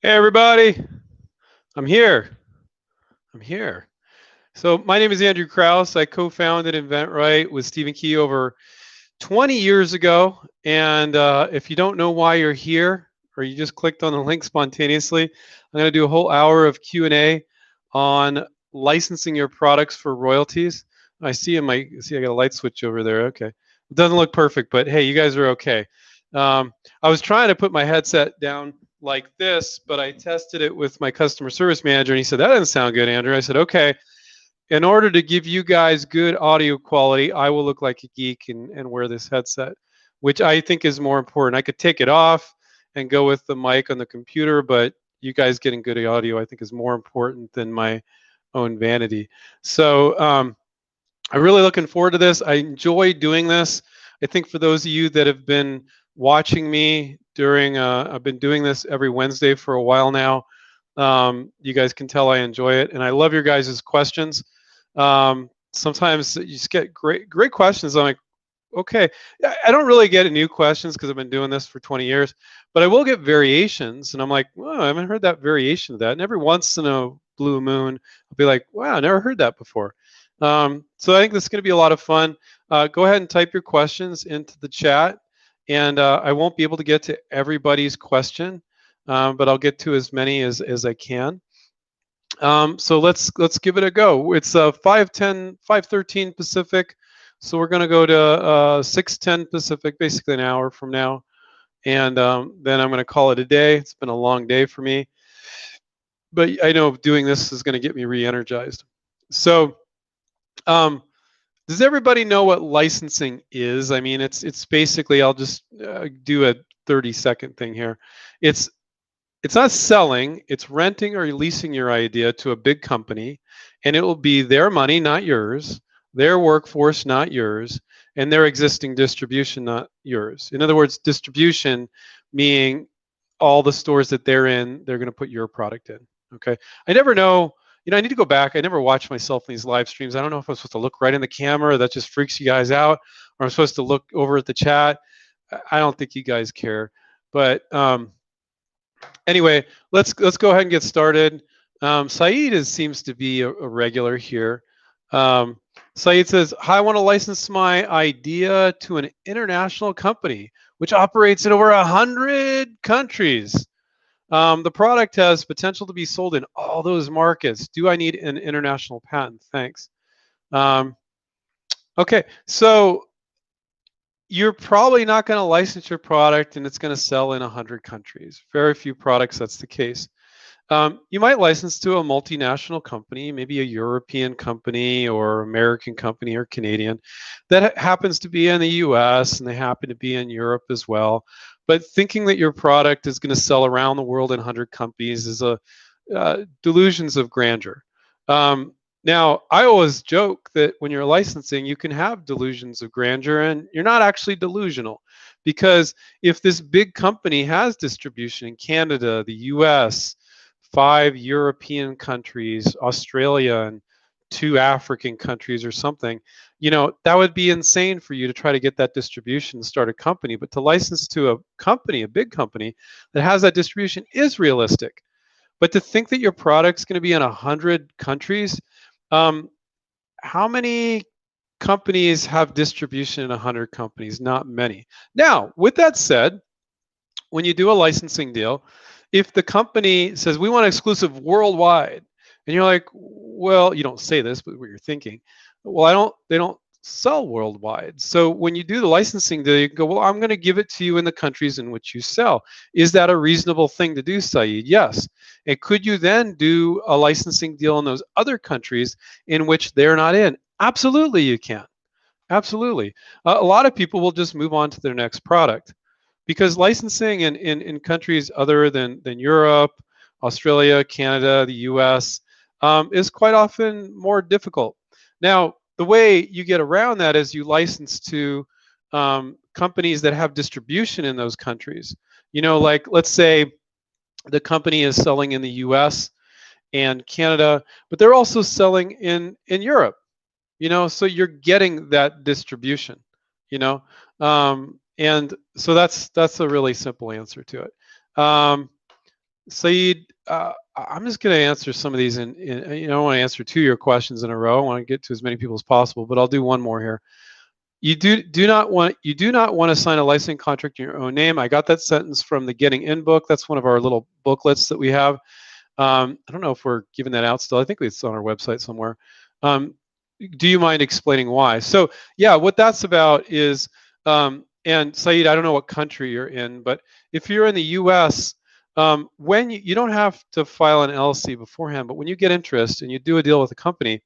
Hey everybody, I'm here. I'm here. So my name is Andrew Krauss. I co-founded InventRight with Stephen Key over 20 years ago. And if you don't know why you're here, or you just clicked on the link spontaneously, I'm going to do a whole hour of Q&A on licensing your products for royalties. I got a light switch over there. Okay, it doesn't look perfect, but hey, you guys are okay. I was trying to put my headset down like this, but I tested it with my customer service manager, and he said that doesn't sound good, Andrew. I said, okay, in order to give you guys good audio quality, I will look like a geek and wear this headset, which I think is more important. I could take it off and go with the mic on the computer, but you guys getting good audio, I think, is more important than my own vanity. So I'm really looking forward to this. I enjoy doing this. I think for those of you that have been watching me during, I've been doing this every Wednesday for a while now. You guys can tell I enjoy it, and I love your guys' questions. Sometimes you just get great questions. I'm like, okay, I don't really get new questions because I've been doing this for 20 years, but I will get variations, and I'm like, well, I haven't heard that variation of that. And every once in a blue moon, I'll be like, wow, I never heard that before. So I think this is going to be a lot of fun. Go ahead and type your questions into the chat, and I won't be able to get to everybody's question, but I'll get to as many as I can. So let's give it a go. It's 5:10, 5:13 Pacific, so we're going to go to 6:10 Pacific, basically an hour from now, and then I'm going to call it a day. It's been a long day for me, but I know doing this is going to get me re-energized. So, um, does everybody know what licensing is? I mean, it's basically, I'll just do a 30-second thing here. It's it's not selling, it's renting or leasing your idea to a big company, and it will be their money, not yours, their workforce, not yours, and their existing distribution, not yours. In other words, distribution meaning all the stores that they're in, they're going to put your product in. Okay. I never know. I need to go back. I never watch myself in these live streams. I don't know if I'm supposed to look right in the camera. That just freaks you guys out, or I'm supposed to look over at the chat. I don't think you guys care. But anyway, let's go ahead and get started. Saeed seems to be a regular here. Um, Saeed says, "Hi, I want to license my idea to an international company which operates in over 100 countries. The product has potential to be sold in all those markets. Do I need an international patent? Thanks." Um, okay, so you're probably not going to license your product and it's going to sell in 100 countries. Very few products that's the case. You might license to a multinational company, maybe a European company or American company or Canadian that happens to be in the US and they happen to be in Europe as well. But thinking that your product is going to sell around the world in 100 companies is a delusions of grandeur. Now, I always joke that when you're licensing, you can have delusions of grandeur and you're not actually delusional. Because if this big company has distribution in Canada, the US, 5 European countries, Australia, and 2 African countries or something, that would be insane for you to try to get that distribution to start a company. But to license to a company, a big company that has that distribution is realistic. But to think that your product's going to be in 100 countries, um, how many companies have distribution in 100 companies? Not many. Now, with that said, when you do a licensing deal, if the company says we want exclusive worldwide, and you're like, well, you don't say this, but what you're thinking, well, they don't sell worldwide. So when you do the licensing deal, you go, well, I'm going to give it to you in the countries in which you sell. Is that a reasonable thing to do, Saeed? Yes. And could you then do a licensing deal in those other countries in which they're not in? Absolutely, you can. Absolutely. A lot of people will just move on to their next product because licensing in countries other than Europe, Australia, Canada, the US is quite often more difficult. Now, the way you get around that is you license to companies that have distribution in those countries. Like let's say the company is selling in the US and Canada, but they're also selling in Europe. So you're getting that distribution. And so that's a really simple answer to it. Saeed, I'm just going to answer some of these, I don't want to answer 2 of your questions in a row. I want to get to as many people as possible, but I'll do one more here. You do not want to sign a licensing contract in your own name. I got that sentence from the Getting In book. That's one of our little booklets that we have. I don't know if we're giving that out still. I think it's on our website somewhere. Do you mind explaining why? So yeah, what that's about is, and Saeed, I don't know what country you're in, but if you're in the U.S., when you don't have to file an LLC beforehand, but when you get interest and you do a deal with a company,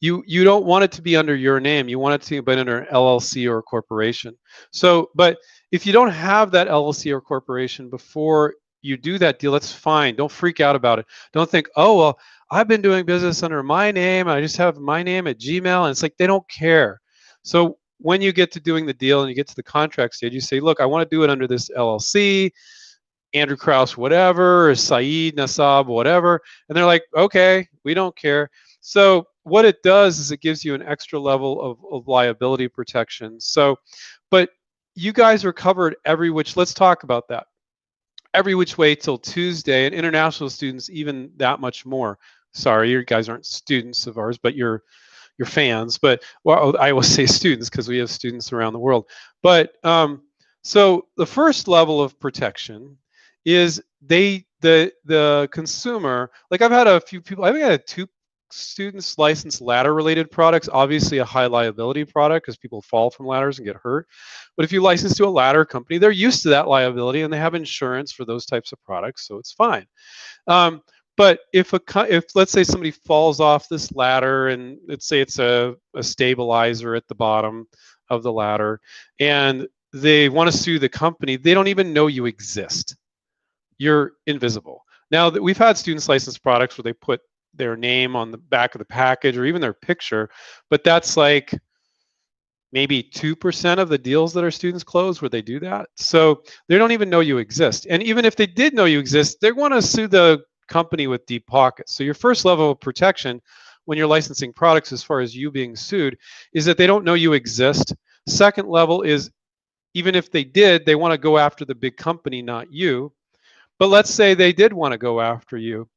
you don't want it to be under your name. You want it to be under an LLC or a corporation. So, but if you don't have that LLC or corporation before you do that deal, that's fine. Don't freak out about it. Don't think, oh, well, I've been doing business under my name. I just have my name at Gmail. And it's like, they don't care. So when you get to doing the deal and you get to the contract stage, you say, look, I want to do it under this LLC, Andrew Krauss, whatever, or Saeed Nassab, whatever. And they're like, okay, we don't care. So what it does is it gives you an extra level of liability protection. So, but you guys are covered every which, let's talk about that. Every which way till Tuesday, and international students even that much more. Sorry, you guys aren't students of ours, but you're fans. But well, I will say students because we have students around the world. But so the first level of protection is the consumer. Like I've had a few people. I've had 2 students license ladder related products, obviously a high liability product because people fall from ladders and get hurt. But if you license to a ladder company, they're used to that liability and they have insurance for those types of products, so it's fine. But if let's say somebody falls off this ladder, and let's say it's a stabilizer at the bottom of the ladder, and they want to sue the company, they don't even know you exist. You're invisible. Now, we've had students license products where they put their name on the back of the package or even their picture, but that's like maybe 2% of the deals that our students close where they do that. So they don't even know you exist. And even if they did know you exist, they want to sue the company with deep pockets. So your first level of protection when you're licensing products as far as you being sued is that they don't know you exist. Second level is even if they did, they want to go after the big company, not you. But let's say they did want to go after you.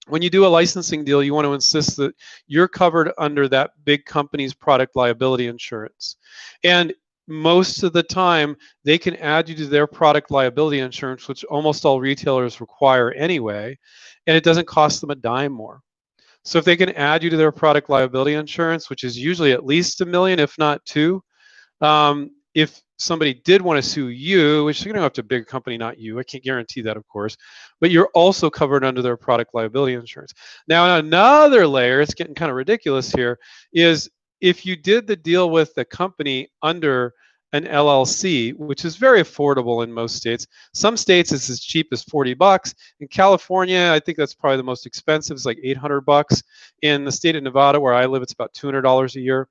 When you do a licensing deal, you want to insist that you're covered under that big company's product liability insurance. And most of the time, they can add you to their product liability insurance, which almost all retailers require anyway, and it doesn't cost them a dime more. So if they can add you to their product liability insurance, which is usually at least $1 million, if not 2, if somebody did want to sue you, which they're going to go to a big company, not you. I can't guarantee that, of course, but you're also covered under their product liability insurance. Now, another layer, it's getting kind of ridiculous here, is if you did the deal with the company under an LLC, which is very affordable in most states. Some states it's as cheap as $40. In California, I think that's probably the most expensive. It's like $800. In the state of Nevada, where I live, it's about $200 a year.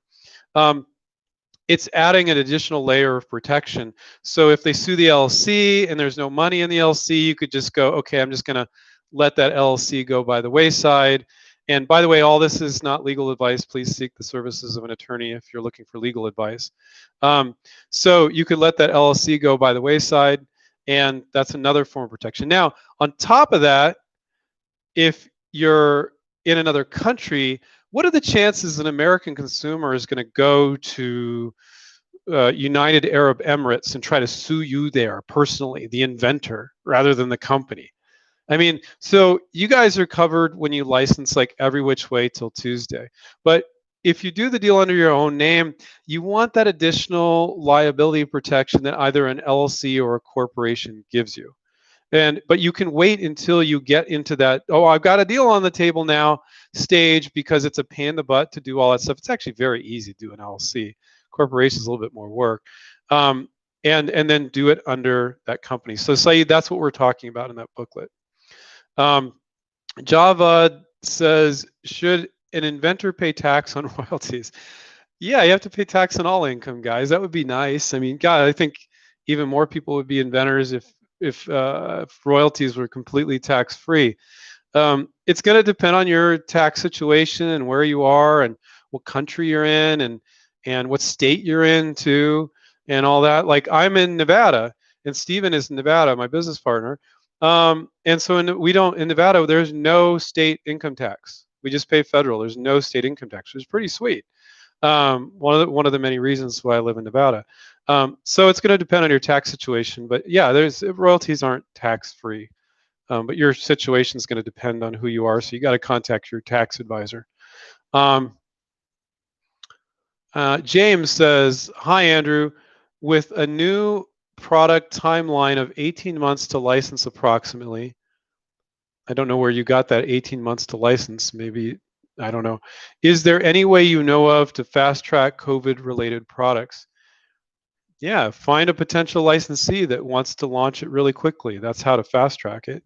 It's adding an additional layer of protection. So if they sue the LLC and there's no money in the LLC, you could just go, okay, I'm just going to let that LLC go by the wayside. And by the way, all this is not legal advice. Please seek the services of an attorney if you're looking for legal advice. So you could let that LLC go by the wayside, and that's another form of protection. Now, on top of that, if you're in another country, what are the chances an American consumer is going to go to United Arab Emirates and try to sue you there personally, the inventor, rather than the company? I mean, so you guys are covered when you license like every which way till Tuesday. But if you do the deal under your own name, you want that additional liability protection that either an LLC or a corporation gives you. But you can wait until you get into that, oh, I've got a deal on the table now stage, because it's a pain in the butt to do all that stuff. It's actually very easy to do an LLC. Corporation is a little bit more work. And then do it under that company. So Saeed, that's what we're talking about in that booklet. Java says, should an inventor pay tax on royalties? Yeah, you have to pay tax on all income, guys. That would be nice. I mean, God, I think even more people would be inventors if royalties were completely tax-free. It's going to depend on your tax situation and where you are and what country you're in and what state you're in too and all that. Like I'm in Nevada and Steven is in Nevada, my business partner. And so in Nevada, there's no state income tax. We just pay federal. There's no state income tax, which is pretty sweet. One of the many reasons why I live in Nevada. So it's going to depend on your tax situation, but yeah, there's royalties aren't tax free. But your situation is going to depend on who you are, so you got to contact your tax advisor. James says, "Hi Andrew, with a new product timeline of 18 months to license approximately." I don't know where you got that 18 months to license. Maybe, I don't know. "Is there any way you know of to fast track COVID related products?" Yeah, find a potential licensee that wants to launch it really quickly. That's how to fast track it.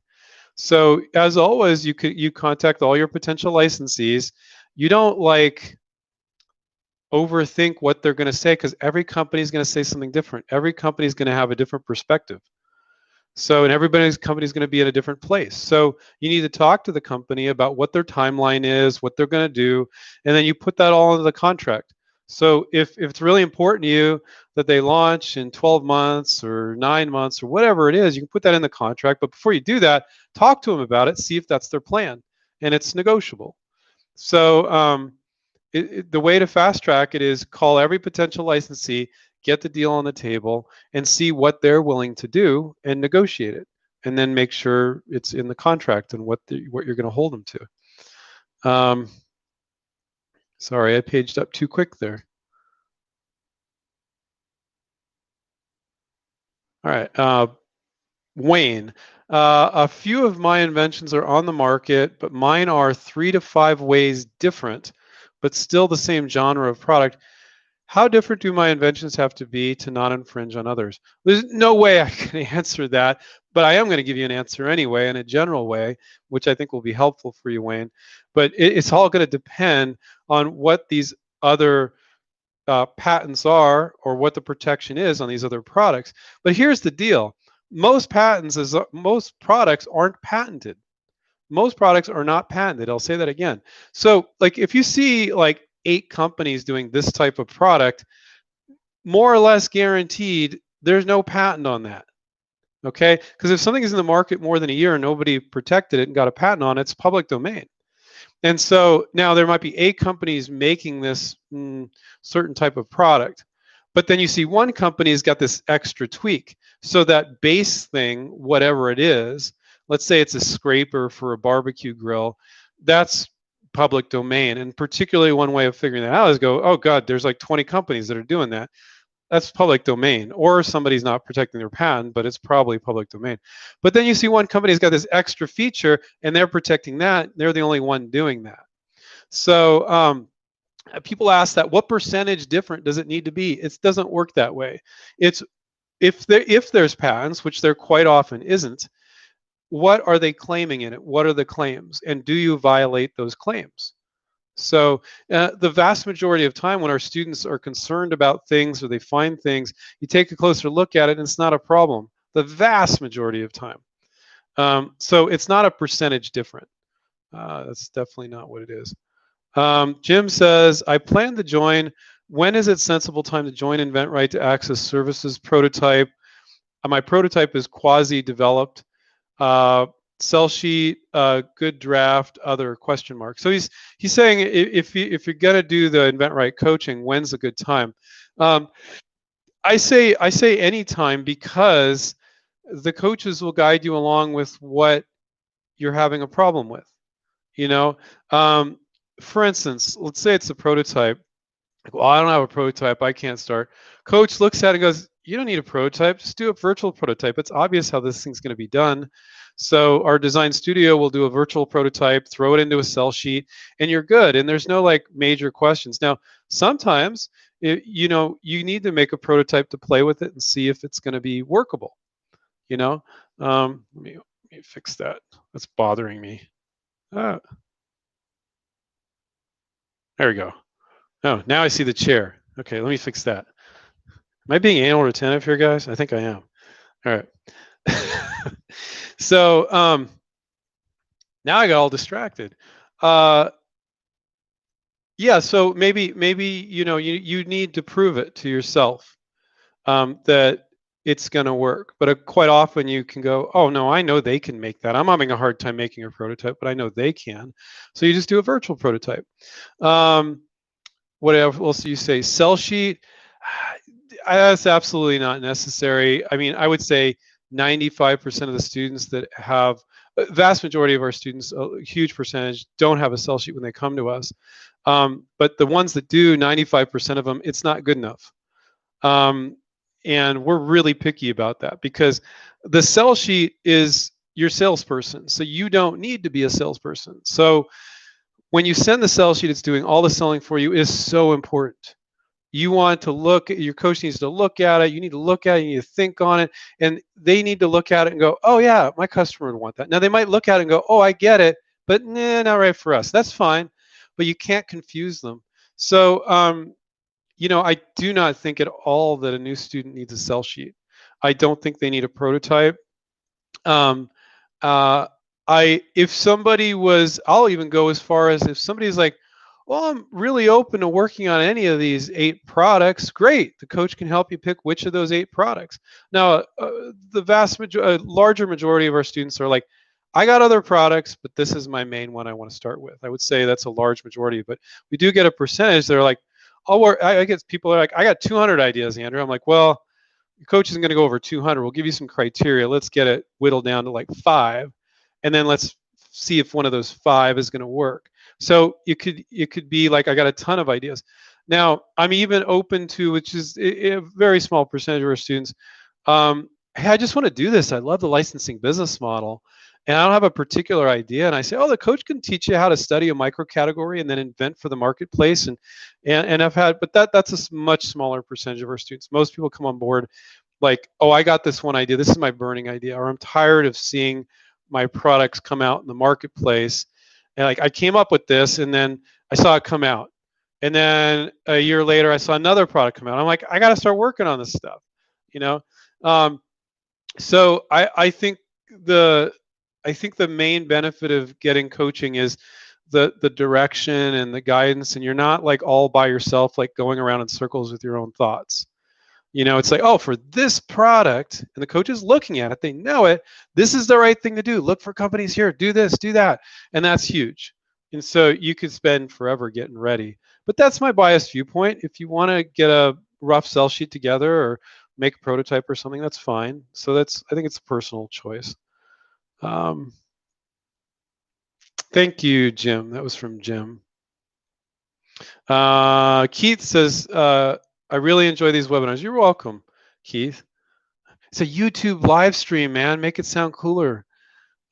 So as always, you contact all your potential licensees. You don't like overthink what they're going to say, because every company is going to say something different. Every company is going to have a different perspective. So, and everybody's company is going to be in a different place. So you need to talk to the company about what their timeline is, what they're going to do, and then you put that all into the contract. So if it's really important to you that they launch in 12 months or 9 months or whatever it is, you can put that in the contract. But before you do that, talk to them about it, see if that's their plan, and it's negotiable. So the way to fast track it is call every potential licensee, get the deal on the table, and see what they're willing to do and negotiate it, and then make sure it's in the contract and what you're going to hold them to. Sorry, I paged up too quick there. All right, Wayne. A few of my inventions are on the market, but mine are 3 to 5 ways different, but still the same genre of product. How different do my inventions have to be to not infringe on others? There's no way I can answer that, but I am going to give you an answer anyway in a general way, which I think will be helpful for you, Wayne. But it's all going to depend on what these other patents are, or what the protection is on these other products. But here's the deal. Most products aren't patented. Most products are not patented. I'll say that again. So like if you see like 8 companies doing this type of product, more or less guaranteed there's no patent on that. Okay? Because if something is in the market more than a year and nobody protected it and got a patent on it, it's public domain. And so now there might be 8 companies making this certain type of product. But then you see one company has got this extra tweak. So that base thing, whatever it is, let's say it's a scraper for a barbecue grill, that's public domain. And particularly one way of figuring that out is go, oh God, there's like 20 companies that are doing that. That's public domain. Or somebody's not protecting their patent, but it's probably public domain. But then you see one company's got this extra feature and they're protecting that. They're the only one doing that. So people ask that, what percentage different does it need to be? It doesn't work that way. It's if there's patents, which there quite often isn't, what are they claiming in it? What are the claims? And do you violate those claims? So the vast majority of time when our students are concerned about things or they find things, you take a closer look at it and it's not a problem. The vast majority of time. So it's not a percentage different. That's definitely not what it is. Jim says, I plan to join. When is it sensible time to join InventRight to access services? Prototype. My prototype is quasi-developed. Sell sheet, good draft, other question mark. So he's saying if you're gonna do the InventRight coaching, when's a good time? I say any time, because the coaches will guide you along with what you're having a problem with. You know, for instance, let's say it's a prototype. Like, well, I don't have a prototype. I can't start. Coach looks at it and goes, you don't need a prototype. Just do a virtual prototype. It's obvious how this thing's going to be done. So our design studio will do a virtual prototype, throw it into a sell sheet, and you're good. And there's no like major questions. Now, sometimes, you need to make a prototype to play with it and see if it's going to be workable. Let me fix that. That's bothering me. There we go. Oh, now I see the chair. Okay, let me fix that. Am I being anal retentive here, guys? I think I am. All right. So now I got all distracted. Yeah, so maybe you need to prove it to yourself that it's going to work. But quite often you can go, oh no, I know they can make that. I'm having a hard time making a prototype, but I know they can. So you just do a virtual prototype. What else do you say? Sell sheet. That's absolutely not necessary. I mean, I would say 95% of the students that have, vast majority of our students, a huge percentage, don't have a sell sheet when they come to us. But the ones that do, 95% of them, it's not good enough. And we're really picky about that because the sell sheet is your salesperson. So you don't need to be a salesperson. So when you send the sell sheet, it's doing all the selling for you is so important. You want to look, your coach needs to look at it. You need to look at it. You need to think on it. And they need to look at it and go, oh, yeah, my customer would want that. Now, they might look at it and go, oh, I get it, but nah, not right for us. That's fine. But you can't confuse them. So, I do not think at all that a new student needs a sell sheet. I don't think they need a prototype. Um, if somebody was, I'll even go as far as if somebody's like, well, I'm really open to working on any of these 8 products. Great. The coach can help you pick which of those 8 products. Now, the larger majority of our students are like, I got other products, but this is my main one I want to start with. I would say that's a large majority, but we do get a percentage that are like, I get people are like, I got 200 ideas, Andrew. I'm like, well, your coach isn't going to go over 200. We'll give you some criteria. Let's get it whittled down to like 5, and then let's see if one of those 5 is going to work. So it could be like, I got a ton of ideas. Now I'm even open to, which is a very small percentage of our students. Hey, I just want to do this. I love the licensing business model, and I don't have a particular idea. And I say, oh, the coach can teach you how to study a micro category and then invent for the marketplace. And I've had, but that's a much smaller percentage of our students. Most people come on board like, oh, I got this one idea. This is my burning idea, or I'm tired of seeing my products come out in the marketplace. And like, I came up with this, and then I saw it come out, and then a year later, I saw another product come out. I'm like, I got to start working on this stuff, So I think the main benefit of getting coaching is the direction and the guidance, and you're not like all by yourself, like going around in circles with your own thoughts. It's like, oh, for this product, and the coach is looking at it, they know it, this is the right thing to do. Look for companies here, do this, do that. And that's huge. And so you could spend forever getting ready. But that's my biased viewpoint. If you want to get a rough sell sheet together or make a prototype or something, that's fine. So I think it's a personal choice. Thank you, Jim. That was from Jim. Keith says, I really enjoy these webinars. You're welcome, Keith. It's a YouTube live stream, man. Make it sound cooler.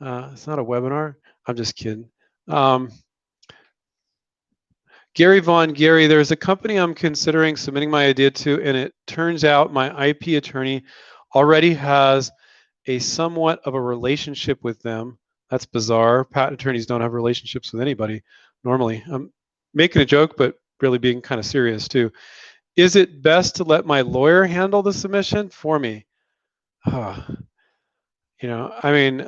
It's not a webinar. I'm just kidding. Gary Vaughn, Gary, there's a company I'm considering submitting my idea to, and it turns out my IP attorney already has a somewhat of a relationship with them. That's bizarre. Patent attorneys don't have relationships with anybody normally. I'm making a joke, but really being kind of serious too. Is it best to let my lawyer handle the submission for me? I mean,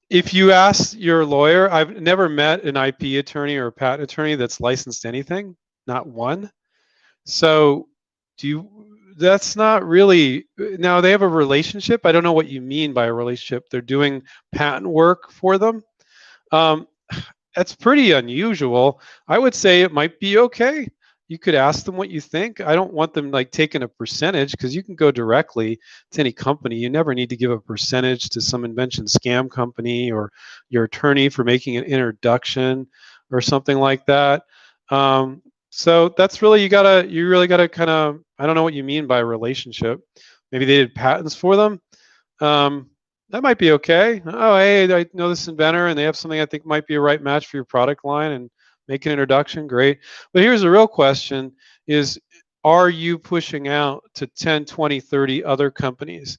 if you ask your lawyer, I've never met an IP attorney or a patent attorney that's licensed anything, not one. So that's not really, now they have a relationship. I don't know what you mean by a relationship. They're doing patent work for them. That's pretty unusual. I would say it might be okay. You could ask them what you think. I don't want them like taking a percentage, because you can go directly to any company. You never need to give a percentage to some invention scam company or your attorney for making an introduction or something like that. So that's really, you really gotta kind of, I don't know what you mean by a relationship. Maybe they did patents for them. That might be okay. Oh, hey, I know this inventor and they have something I think might be a right match for your product line, and make an introduction, great. But here's the real question is, are you pushing out to 10, 20, 30 other companies?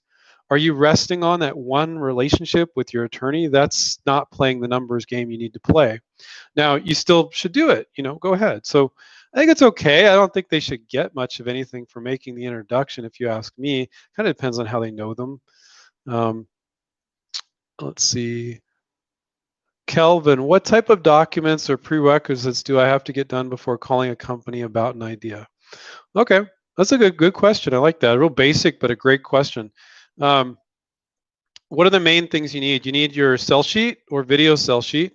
Are you resting on that one relationship with your attorney? That's not playing the numbers game you need to play. Now, you still should do it, go ahead. So I think it's okay. I don't think they should get much of anything for making the introduction, if you ask me. Kind of depends on how they know them. Let's see. Kelvin, what type of documents or prerequisites do I have to get done before calling a company about an idea? Okay. That's a good question. I like that. Real basic, but a great question. Um, what are the main things you need? You need your sell sheet or video sell sheet.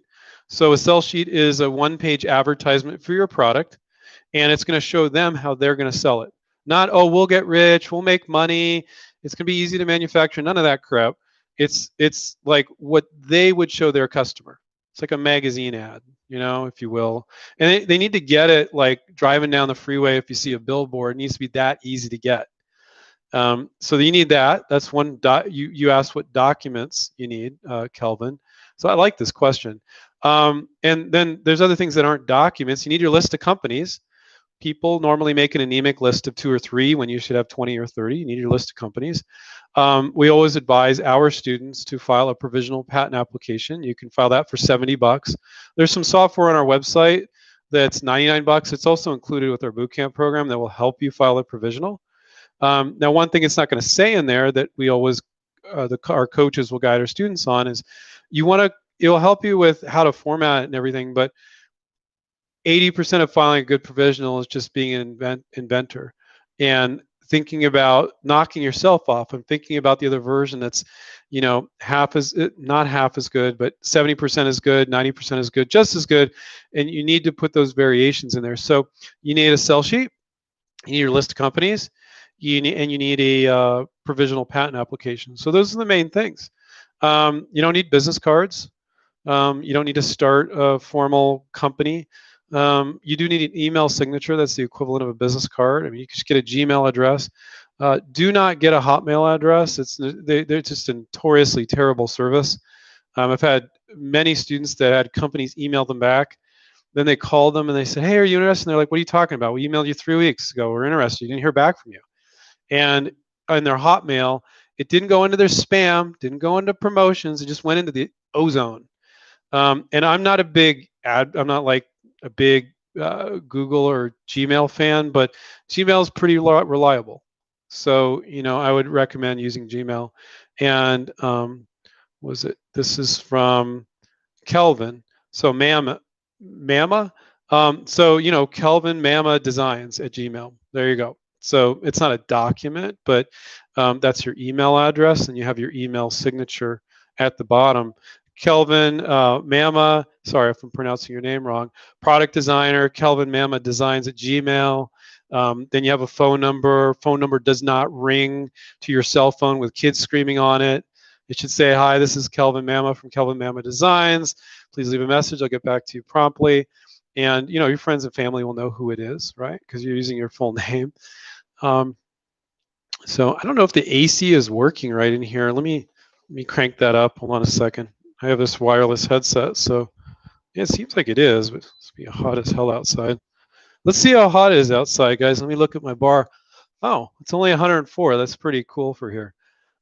So a sell sheet is a one-page advertisement for your product, and it's going to show them how they're going to sell it. Not, oh, we'll get rich, we'll make money, it's going to be easy to manufacture. None of that crap. It's like what they would show their customer. It's like a magazine ad, if you will. And they need to get it like driving down the freeway. If you see a billboard, it needs to be that easy to get. So you need that. That's one. You asked what documents you need, Kelvin. So I like this question. And then there's other things that aren't documents. You need your list of companies. People normally make an anemic list of 2 or 3 when you should have 20 or 30. You need your list of companies. We always advise our students to file a provisional patent application. You can file that for $70. There's some software on our website that's $99. It's also included with our bootcamp program that will help you file a provisional. Now, one thing it's not going to say in there that we always, our coaches will guide our students on is it'll help you with how to format it and everything, but 80% of filing a good provisional is just being an inventor and thinking about knocking yourself off and thinking about the other version that's, not half as good, but 70% is good, 90% is good, just as good. And you need to put those variations in there. So you need a sell sheet, you need your list of companies, you need a provisional patent application. So those are the main things. You don't need business cards. You don't need to start a formal company. You do need an email signature. That's the equivalent of a business card. I mean, you can just get a Gmail address. Do not get a Hotmail address. They're just a notoriously terrible service. I've had many students that had companies email them back. Then they call them and they say, hey, are you interested? And they're like, what are you talking about? We emailed you 3 weeks ago. We're interested. You didn't hear back from you. And in their Hotmail, it didn't go into their spam, didn't go into promotions. It just went into the ozone. And I'm not like a big Google or Gmail fan, but Gmail is pretty reliable. So, I would recommend using Gmail. And this is from Kelvin. So Mama. Kelvin Mama Designs at Gmail. There you go. So it's not a document, but that's your email address, and you have your email signature at the bottom. Kelvin Mama, sorry if I'm pronouncing your name wrong, product designer, Kelvin Mama Designs at Gmail. Then you have a phone number. Phone number does not ring to your cell phone with kids screaming on it. It should say, hi, this is Kelvin Mama from Kelvin Mama Designs. Please leave a message. I'll get back to you promptly. And, your friends and family will know who it is, right? Because you're using your full name. So I don't know if the AC is working right in here. Let me crank that up. Hold on a second. I have this wireless headset, so yeah, it seems like it is, but it's be hot as hell outside. Let's see how hot it is outside, guys. Let me look at my bar. Oh, it's only 104. That's pretty cool for here.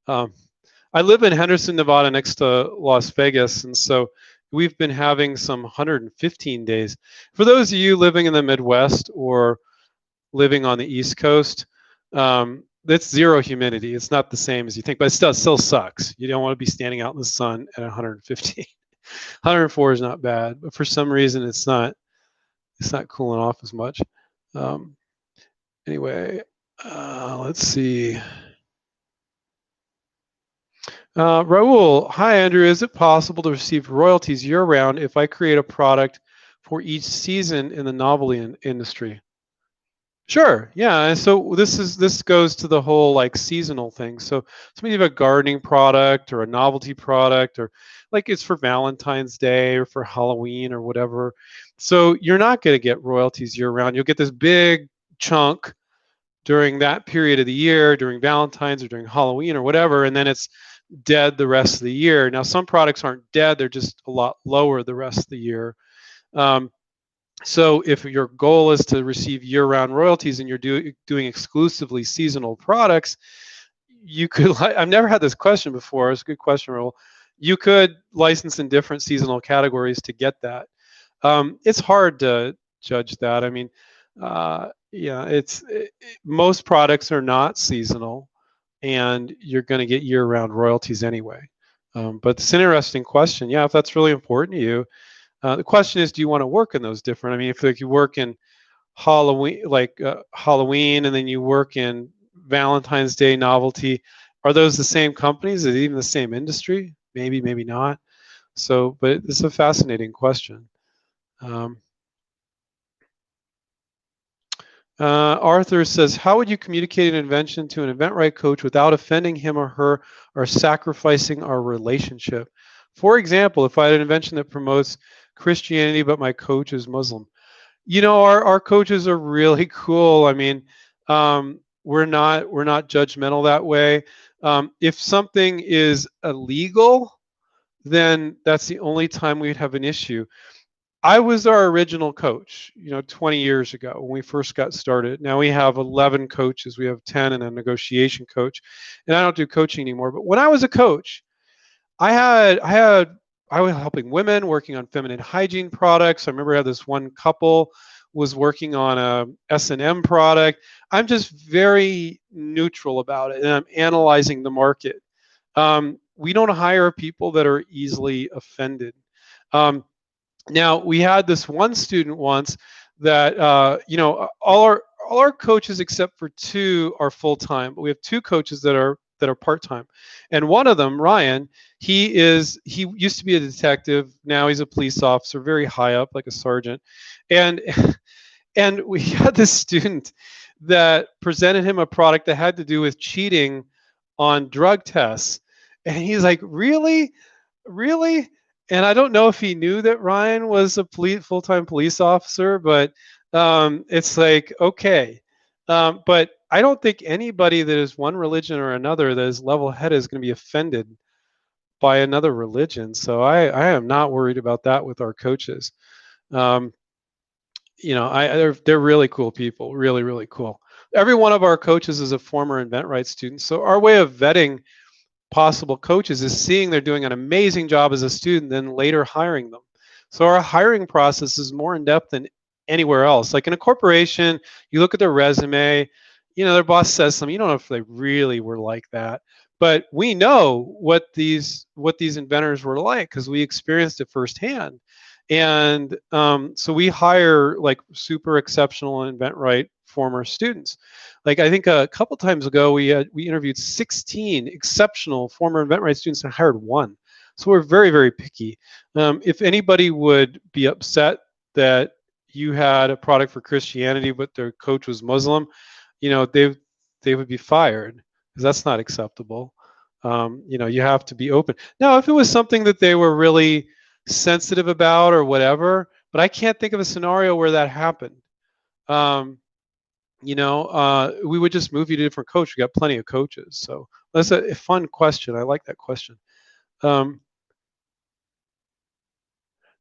I live in Henderson, Nevada, next to Las Vegas, and so we've been having some 115 days. For those of you living in the Midwest or living on the East Coast, that's zero humidity. It's not the same as you think, but it still sucks. You don't want to be standing out in the sun at 115. 104 is not bad, but for some reason it's not cooling off as much. Anyway, let's see. Raul, hi Andrew, is it possible to receive royalties year-round if I create a product for each season in the novelty industry? Sure, yeah. And so this goes to the whole like seasonal thing. So maybe you have a gardening product or a novelty product, or like it's for Valentine's Day or for Halloween or whatever. So you're not going to get royalties year-round. You'll get this big chunk during that period of the year, during Valentine's or during Halloween or whatever, and then it's dead the rest of the year. Now, some products aren't dead, they're just a lot lower the rest of the year. So if your goal is to receive year-round royalties and you're doing exclusively seasonal products, you could, I've never had this question before, it's a good question, Raul. You could license in different seasonal categories to get that. It's hard to judge that. I mean, yeah, most products are not seasonal, and you're going to get year-round royalties anyway. But it's an interesting question. Yeah, if that's really important to you. The question is, do you want to work in those different? I mean, if like you work in Halloween, like Halloween, and then you work in Valentine's Day novelty. Are those the same companies? Is it even the same industry? Maybe, maybe not. So, but it's a fascinating question. Um, Arthur says, how would you communicate an invention to an Eventbrite coach without offending him or her or sacrificing our relationship? For example, if I had an invention that promotes Christianity, but my coach is Muslim. Our coaches are really cool. I mean, we're not judgmental that way. If something is illegal, then that's the only time we'd have an issue. I was our original coach, 20 years ago when we first got started. Now we have 11 coaches. We have 10 and a negotiation coach. And I don't do coaching anymore. But when I was a coach, I was helping women working on feminine hygiene products. I remember I had this one couple was working on a S&M product. I'm just very neutral about it, and I'm analyzing the market. We don't hire people that are easily offended. Now we had this one student once that all our coaches except for two are full time, but we have two coaches that are part time, and one of them, Ryan, he used to be a detective. Now he's a police officer, very high up, like a sergeant, and and we had this student that presented him a product that had to do with cheating on drug tests, and he's like, really, really? And I don't know if he knew that Ryan was a full-time police officer, but it's like, okay. But I don't think anybody that is one religion or another that is level-headed is going to be offended by another religion. So I am not worried about that with our coaches. Um, they're really cool people, really, really cool. Every one of our coaches is a former InventRight student. So our way of vetting possible coaches is seeing they're doing an amazing job as a student, then later hiring them. So our hiring process is more in depth than anywhere else. Like in a corporation, you look at their resume, their boss says something, you don't know if they really were like that. But we know what these inventors were like because we experienced it firsthand. And so we hire like super exceptional InventRight former students. Like I think a couple times ago, we interviewed 16 exceptional former InventRight students and hired one. So we're very, very picky. If anybody would be upset that you had a product for Christianity, but their coach was Muslim, they would be fired because that's not acceptable. You have to be open. Now, if it was something that they were really sensitive about or whatever, but I can't think of a scenario where that happened. We would just move you to a different coach. We got plenty of coaches. So that's a fun question. I like that question.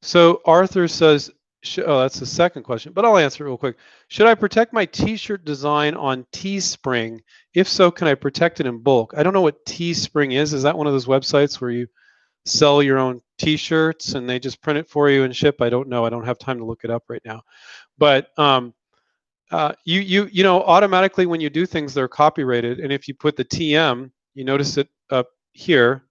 So Arthur says, that's the second question, but I'll answer it real quick. Should I protect my t-shirt design on Teespring? If so, can I protect it in bulk? I don't know what Teespring is. Is that one of those websites where you sell your own t-shirts and they just print it for you and ship? I don't know. I don't have time to look it up right now. But automatically when you do things, they're copyrighted. And if you put the TM, you notice it up here.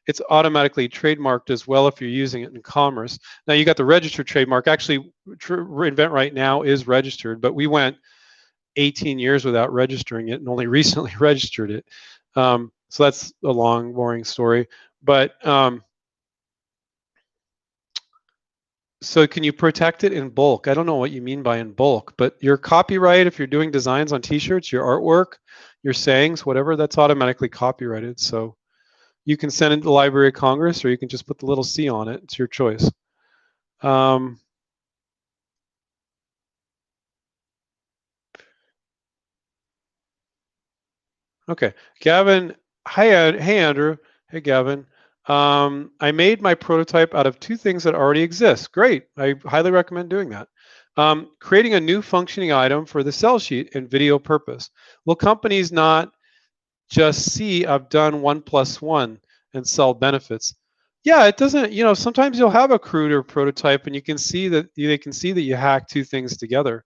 It's automatically trademarked as well if you're using it in commerce. Now you got the registered trademark. Actually, InventRight now is registered, but we went 18 years without registering it and only recently registered it. So that's a long, boring story. But so can you protect it in bulk? I don't know what you mean by in bulk, but your copyright, if you're doing designs on t-shirts, your artwork, your sayings, whatever, that's automatically copyrighted. So you can send it to the Library of Congress, or you can just put the little C on it. It's your choice. Okay, Gavin. Hey, Andrew. Hey, Gavin. I made my prototype out of two things that already exist. Great. I highly recommend doing that. Creating a new functioning item for the sell sheet and video purpose. Will companies not just see I've done 1 + 1 and sell benefits? Yeah, it doesn't, sometimes you'll have a cruder prototype and you can see that they can see that you hack two things together.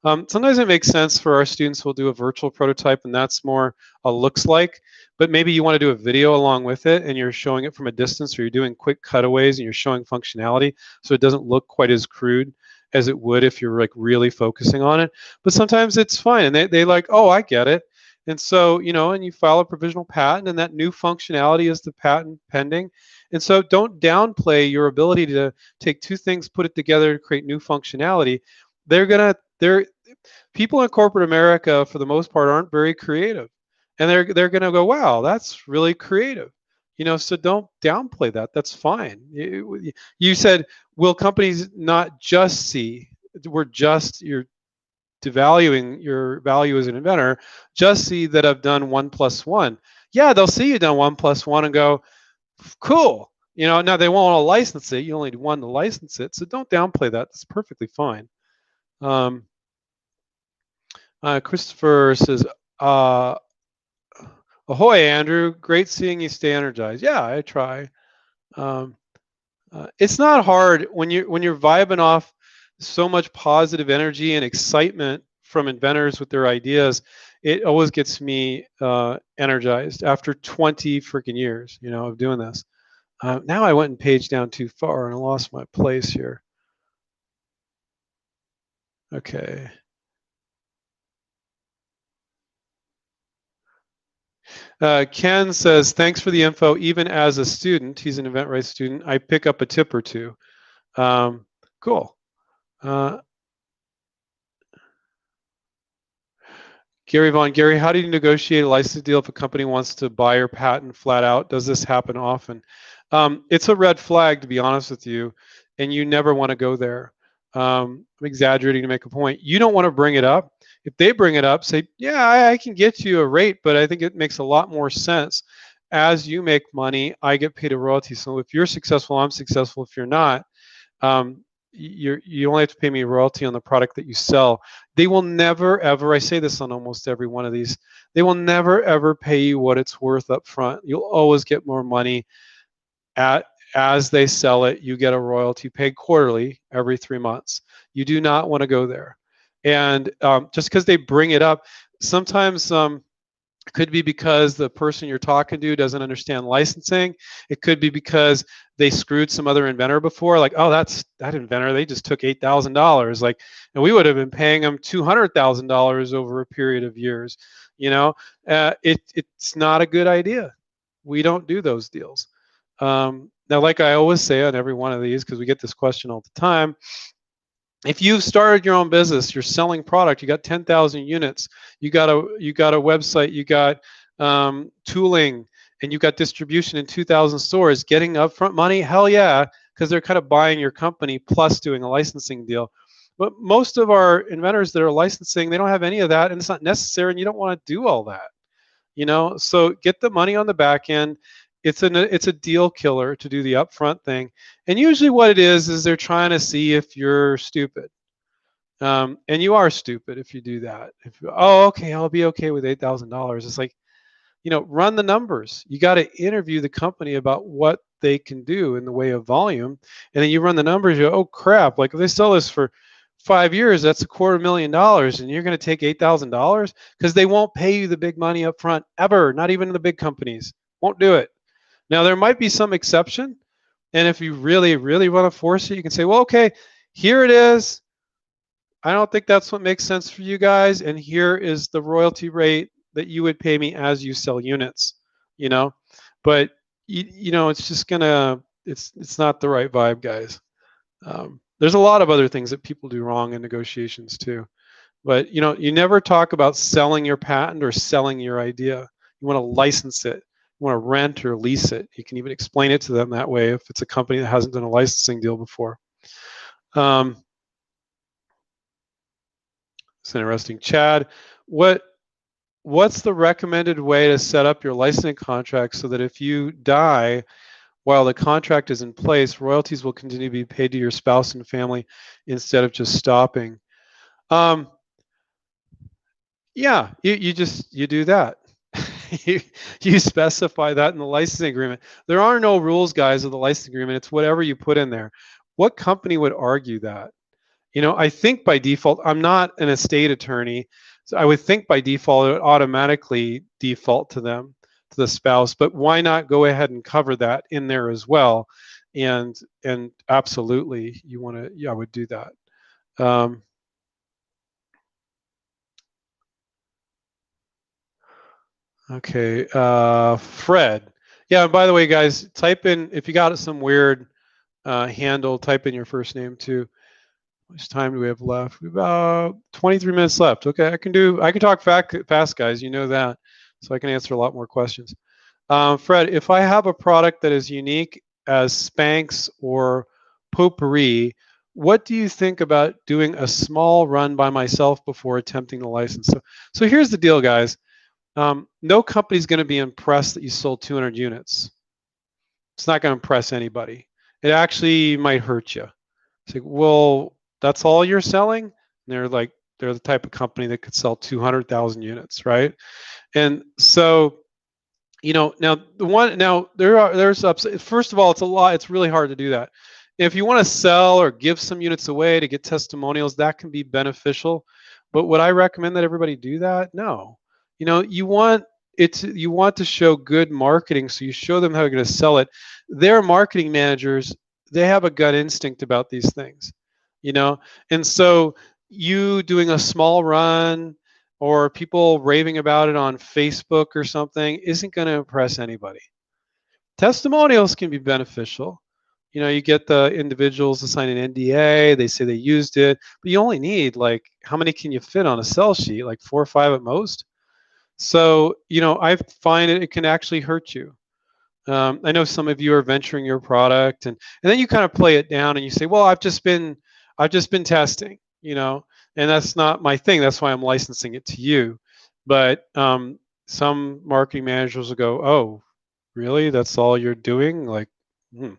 Sometimes it makes sense for our students who'll do a virtual prototype and that's more a looks like, but maybe you want to do a video along with it and you're showing it from a distance, or you're doing quick cutaways and you're showing functionality so it doesn't look quite as crude as it would if you're like really focusing on it. But sometimes it's fine, and they like, oh, I get it. And so, and you file a provisional patent, and that new functionality is the patent pending. And so don't downplay your ability to take two things, put it together to create new functionality. They're people in corporate America, for the most part, aren't very creative, and they're going to go, "Wow, that's really creative," So don't downplay that. That's fine. You said, "Will companies not just see? You're devaluing your value as an inventor. Just see that I've done 1+1." Yeah, they'll see you done 1+1 and go, "Cool." Now they won't want to license it. You only need one to license it, so don't downplay that. That's perfectly fine. Christopher says, "Ahoy, Andrew! Great seeing you stay energized." Yeah, I try. Um, it's not hard when you're vibing off so much positive energy and excitement from inventors with their ideas. It always gets me energized after 20 freaking years, of doing this. Now I went and paged down too far and I lost my place here. Okay. Ken says, thanks for the info. Even as a student, he's an event rights student, I pick up a tip or two. Cool. Gary Vaughn, Gary, how do you negotiate a license deal if a company wants to buy your patent flat out? Does this happen often? It's a red flag, to be honest with you, and you never want to go there. I'm exaggerating to make a point. You don't want to bring it up. If they bring it up, say, yeah, I can get you a rate, but I think it makes a lot more sense. As you make money, I get paid a royalty. So if you're successful, I'm successful. If you're not, you only have to pay me a royalty on the product that you sell. They will never ever, I say this on almost every one of these, they will never ever pay you what it's worth up front. You'll always get more money as they sell it. You get a royalty paid quarterly every 3 months. You do not want to go there. And just because they bring it up, sometimes it could be because the person you're talking to doesn't understand licensing. It could be because they screwed some other inventor before, like, oh, that inventor, they just took $8,000, like, and we would have been paying them $200,000 over a period of years. It's not a good idea. We don't do those deals. Now, like I always say on every one of these, because we get this question all the time, if you've started your own business, you're selling product, you got 10,000 units, you got a website, you got tooling, and you got distribution in 2,000 stores, getting upfront money, hell yeah, because they're kind of buying your company plus doing a licensing deal. But most of our inventors that are licensing, they don't have any of that, and it's not necessary, and you don't want to do all that. So get the money on the back end. It's a deal killer to do the upfront thing, and usually what it is they're trying to see if you're stupid, and you are stupid if you do that. Okay, I'll be okay with $8,000. It's like, run the numbers. You got to interview the company about what they can do in the way of volume, and then you run the numbers. You go, oh crap! Like if they sell this for 5 years, that's $250,000, and you're going to take $8,000 because they won't pay you the big money up front ever. Not even the big companies won't do it. Now, there might be some exception, and if you really, really want to force it, you can say, well, okay, here it is. I don't think that's what makes sense for you guys, and here is the royalty rate that you would pay me as you sell units, But, it's just it's not the right vibe, guys. There's a lot of other things that people do wrong in negotiations too. But, you never talk about selling your patent or selling your idea. You want to license it. You want to rent or lease it. You can even explain it to them that way if it's a company that hasn't done a licensing deal before. It's interesting. Chad, what's the recommended way to set up your licensing contract so that if you die while the contract is in place, royalties will continue to be paid to your spouse and family instead of just stopping? Yeah, you do that. you specify that in the licensing agreement. There are no rules, guys, of the licensing agreement. It's whatever you put in there. What company would argue that? I think by default, I'm not an estate attorney, so I would think by default it would automatically default to them, to the spouse. But why not go ahead and cover that in there as well? And absolutely, I would do that. Um, okay, Fred. Yeah, and by the way, guys, type in, if you got some weird handle, type in your first name too. How much time do we have left? We have about 23 minutes left. Okay, I can talk fast, guys. You know that, so I can answer a lot more questions. Fred, if I have a product that is unique as Spanx or Potpourri, what do you think about doing a small run by myself before attempting the license? So here's the deal, guys. No company's going to be impressed that you sold 200 units. It's not going to impress anybody. It actually might hurt you. It's like, well, that's all you're selling? And they're the type of company that could sell 200,000 units, right? And so, now there's ups. First of all, it's a lot. It's really hard to do that. If you want to sell or give some units away to get testimonials, that can be beneficial. But would I recommend that everybody do that? No. You want to show good marketing, so you show them how you're going to sell it. Their marketing managers, they have a gut instinct about these things, you know, and so you doing a small run or people raving about it on Facebook or something isn't going to impress anybody. Testimonials can be beneficial. You get the individuals to sign an NDA, they say they used it, but you only need, like, how many can you fit on a sell sheet? Like 4 or 5 at most. So, I find it can actually hurt you. I know some of you are venturing your product, and then you kind of play it down and you say, well, I've just been testing, and that's not my thing. That's why I'm licensing it to you. But some marketing managers will go, oh, really? That's all you're doing? Like, hmm.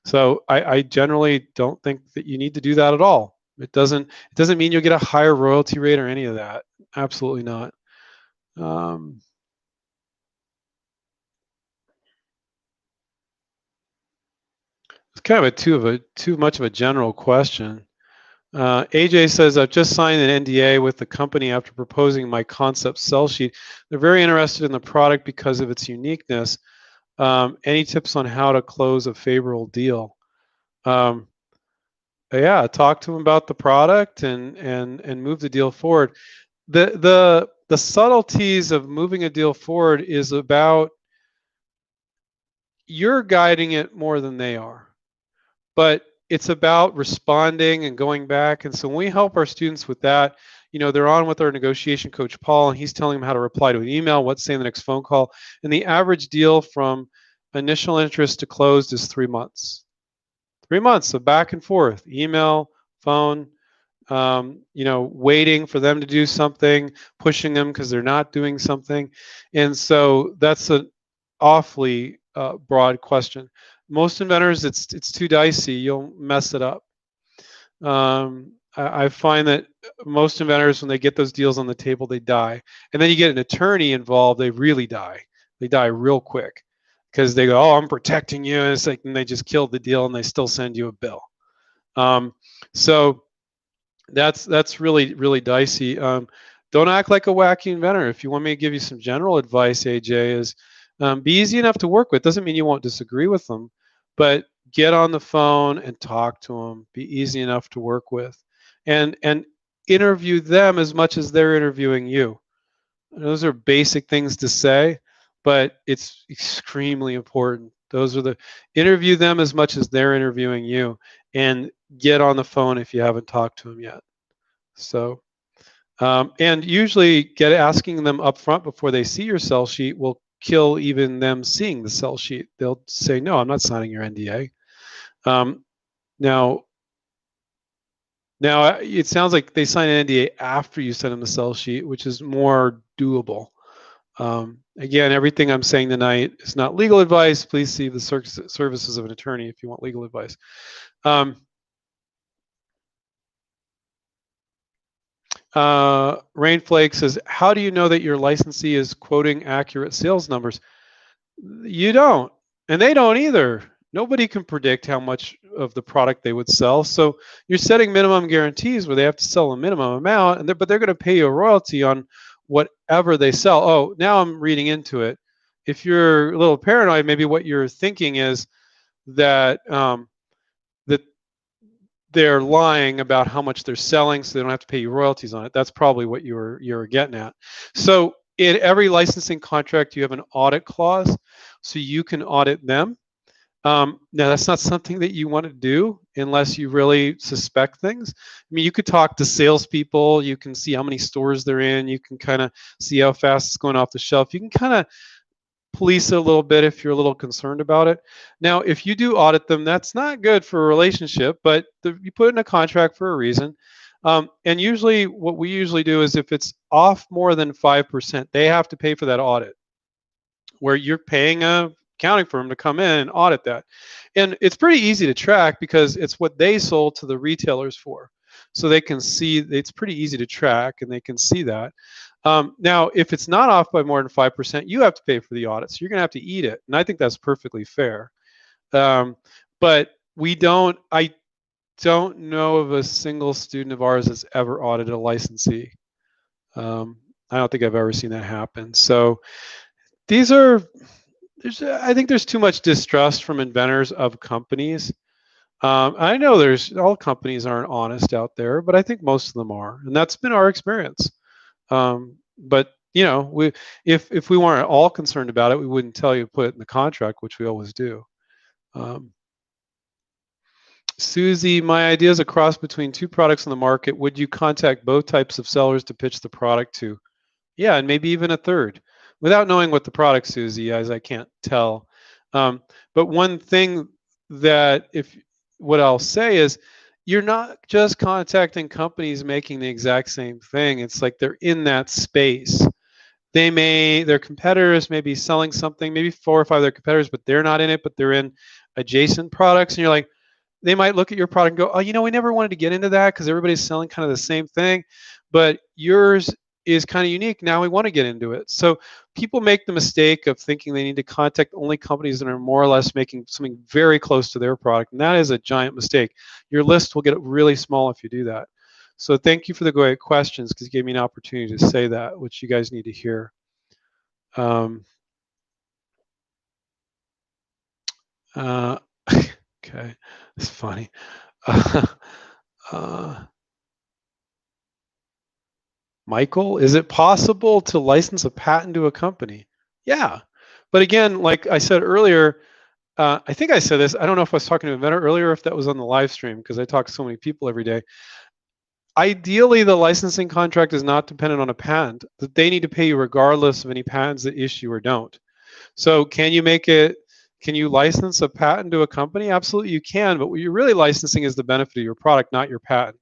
So I generally don't think that you need to do that at all. It doesn't mean you'll get a higher royalty rate or any of that. Absolutely not. Um, it's kind of too much of a general question. AJ says, I've just signed an NDA with the company after proposing my concept sell sheet. They're very interested in the product because of its uniqueness. Any tips on how to close a favorable deal? Um, yeah, talk to them about the product and move the deal forward. The subtleties of moving a deal forward is about, you're guiding it more than they are, but it's about responding and going back. And so when we help our students with that, they're on with our negotiation coach, Paul, and he's telling them how to reply to an email, what to say in the next phone call. And the average deal from initial interest to closed is 3 months. 3 months of back and forth, email, phone, waiting for them to do something, pushing them because they're not doing something. And so that's an awfully broad question. Most inventors, it's too dicey. You'll mess it up. I find that most inventors, when they get those deals on the table, they die. And then you get an attorney involved, they really die. They die real quick because they go, oh, I'm protecting you. And it's like, and they just killed the deal and they still send you a bill. So that's really, really dicey. Don't act like a wacky inventor. If you want me to give you some general advice, AJ, is be easy enough to work with. Doesn't mean you won't disagree with them, but get on the phone and talk to them. Be easy enough to work with, and interview them as much as they're interviewing you. Those are basic things to say, but it's extremely important. Interview them as much as they're interviewing you, and get on the phone if you haven't talked to them yet. So, and usually asking them up front before they see your sell sheet will kill even them seeing the sell sheet. They'll say, no, I'm not signing your NDA. Now, it sounds like they sign an NDA after you send them the sell sheet, which is more doable. Again, everything I'm saying tonight is not legal advice. Please see the services of an attorney if you want legal advice. Rainflake says, how do you know that your licensee is quoting accurate sales numbers? You don't, and they don't either. Nobody can predict how much of the product they would sell. So you're setting minimum guarantees where they have to sell a minimum amount, but they're going to pay you a royalty on whatever they sell. Oh, now I'm reading into it. If you're a little paranoid, maybe what you're thinking is that that they're lying about how much they're selling, so they don't have to pay you royalties on it. That's probably what you're getting at. So in every licensing contract, you have an audit clause, so you can audit them. Now, that's not something that you want to do unless you really suspect things. I mean, you could talk to salespeople. You can see how many stores they're in. You can kind of see how fast it's going off the shelf. You can kind of police it a little bit if you're a little concerned about it. Now, if you do audit them, that's not good for a relationship, but you put it in a contract for a reason. And usually, what we usually do is if it's off more than 5%, they have to pay for that audit, where you're paying a accounting firm to come in and audit that. And it's pretty easy to track because it's what they sold to the retailers for. So they can see, it's pretty easy to track and they can see that. Now, if it's not off by more than 5%, you have to pay for the audit. So you're going to have to eat it. And I think that's perfectly fair. But I don't know of a single student of ours that's ever audited a licensee. I don't think I've ever seen that happen. So I think there's too much distrust from inventors of companies. I know all companies aren't honest out there, but I think most of them are, and that's been our experience. But if we weren't all concerned about it, we wouldn't tell you to put it in the contract, which we always do. Susie, my idea is a cross between two products on the market. Would you contact both types of sellers to pitch the product to? Yeah, and maybe even a third, without knowing what the product, Susie, as I can't tell. But one thing what I'll say is, you're not just contacting companies making the exact same thing. It's like they're in that space. Their competitors may be selling something, maybe 4 or 5 of their competitors, but they're not in it, but they're in adjacent products. And you're like, they might look at your product and go, oh, we never wanted to get into that because everybody's selling kind of the same thing, but yours is kind of unique. Now we want to get into it. So people make the mistake of thinking they need to contact only companies that are more or less making something very close to their product. And that is a giant mistake. Your list will get really small if you do that. So thank you for the great questions, because you gave me an opportunity to say that, which you guys need to hear. Okay, it's funny. Michael, is it possible to license a patent to a company? Yeah, but again, like I said earlier, I think I said this, I don't know if I was talking to an inventor earlier or if that was on the live stream, because I talk to so many people every day. Ideally, the licensing contract is not dependent on a patent, that they need to pay you regardless of any patents that issue or don't. So can you license a patent to a company? Absolutely you can, but what you're really licensing is the benefit of your product, not your patent.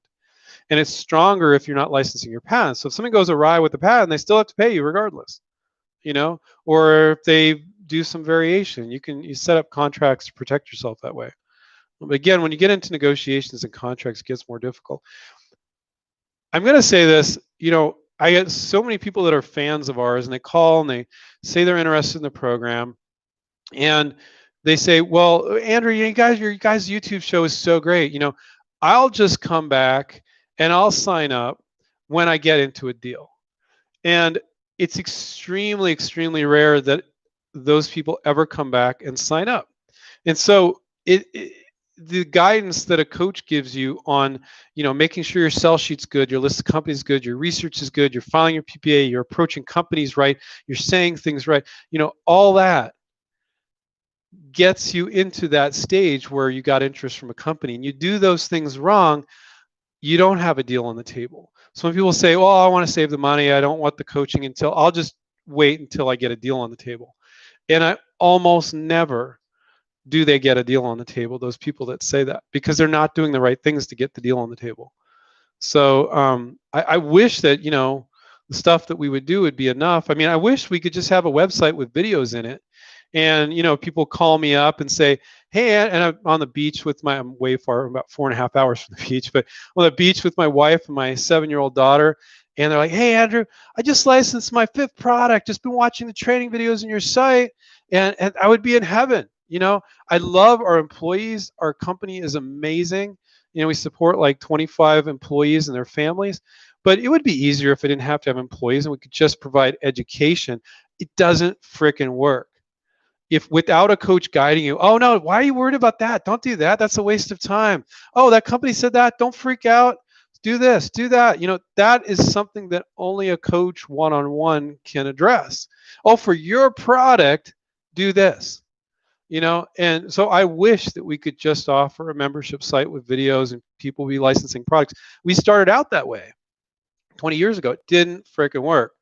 And it's stronger if you're not licensing your patent. So if something goes awry with the patent, they still have to pay you regardless, or if they do some variation, you set up contracts to protect yourself that way. But again, when you get into negotiations and contracts, it gets more difficult. I'm going to say this, I get so many people that are fans of ours, and they call and they say they're interested in the program, and they say, well, Andrew, your guys' YouTube show is so great. I'll just come back and I'll sign up when I get into a deal. And it's extremely, extremely rare that those people ever come back and sign up. And so the guidance that a coach gives you on, making sure your sell sheet's good, your list of companies is good, your research is good, you're filing your PPA, you're approaching companies right, you're saying things right, all that gets you into that stage where you got interest from a company. And you do those things wrong, you don't have a deal on the table. Some people say, well, I want to save the money, I don't want the coaching I'll just wait until I get a deal on the table. And I almost never do they get a deal on the table, those people that say that, because they're not doing the right things to get the deal on the table. So I wish that, the stuff that we would do would be enough. I mean, I wish we could just have a website with videos in it. And, people call me up and say, hey, and I'm on the beach with I'm way far, about 4.5 hours from the beach, but on the beach with my wife and my 7-year-old daughter. And they're like, hey, Andrew, I just licensed my 5th product, just been watching the training videos on your site, and I would be in heaven. I love our employees. Our company is amazing. We support like 25 employees and their families, but it would be easier if I didn't have to have employees and we could just provide education. It doesn't frickin' work. if without a coach guiding you, oh no, why are you worried about that? Don't do that. That's a waste of time. Oh, that company said that. Don't freak out. Do this, do that. That is something that only a coach one-on-one can address. Oh, for your product, do this. And so I wish that we could just offer a membership site with videos and people be licensing products. We started out that way 20 years ago. It didn't freaking work.